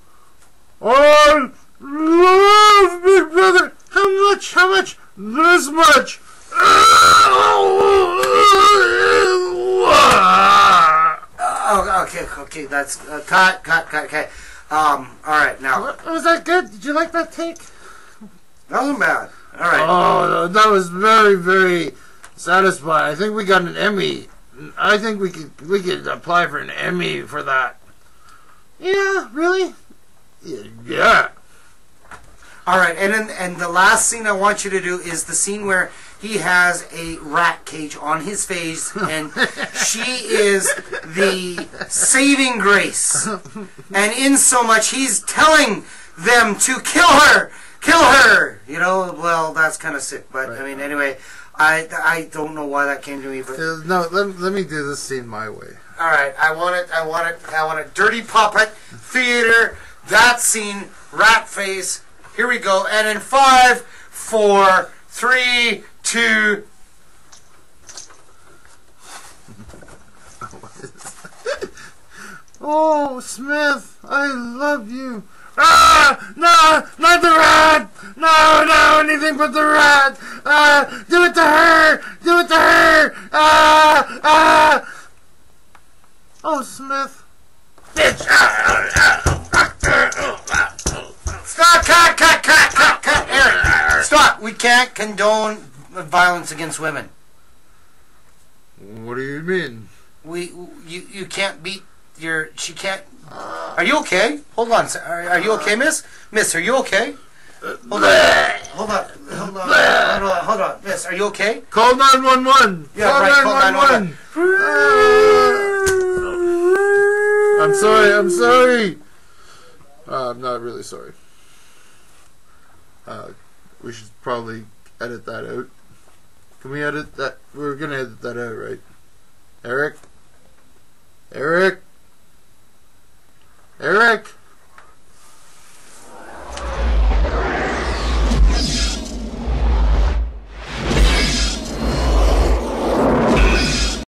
I love Big Brother. How much? This much. Okay. That's cut. Okay. All right. Now, was that good? Did you like that take? That wasn't bad. All right. Oh, that was very, very satisfying. I think we got an Emmy. I think we could apply for an Emmy for that. Yeah, really? Yeah. All right, and the last scene I want you to do is the scene where he has a rat cage on his face, and she is the saving grace. And in so much, he's telling them to kill her. You know, well, that's kind of sick. But, right. I mean, anyway, I don't know why that came to me. But no, let me do this scene my way. All right, I want it. Dirty puppet, theater, that scene, rat face. Here we go. And in 5, 4, 3, 2. Oh, Smith, I love you. Ah! No, not the rat! No, anything but the rat! Do it to her! Oh, Smith. Bitch! Stop! Cut! Eric, stop! We can't condone violence against women. What do you mean? You can't beat she can't Are you okay? Hold on. Are you okay, miss? Miss, are you okay? Hold on. Miss, are you okay? Call 911. Yeah, call right. 911. Call 911. I'm sorry. I'm not really sorry. We should probably edit that out. Can we edit that? We're gonna edit that out, right? Eric?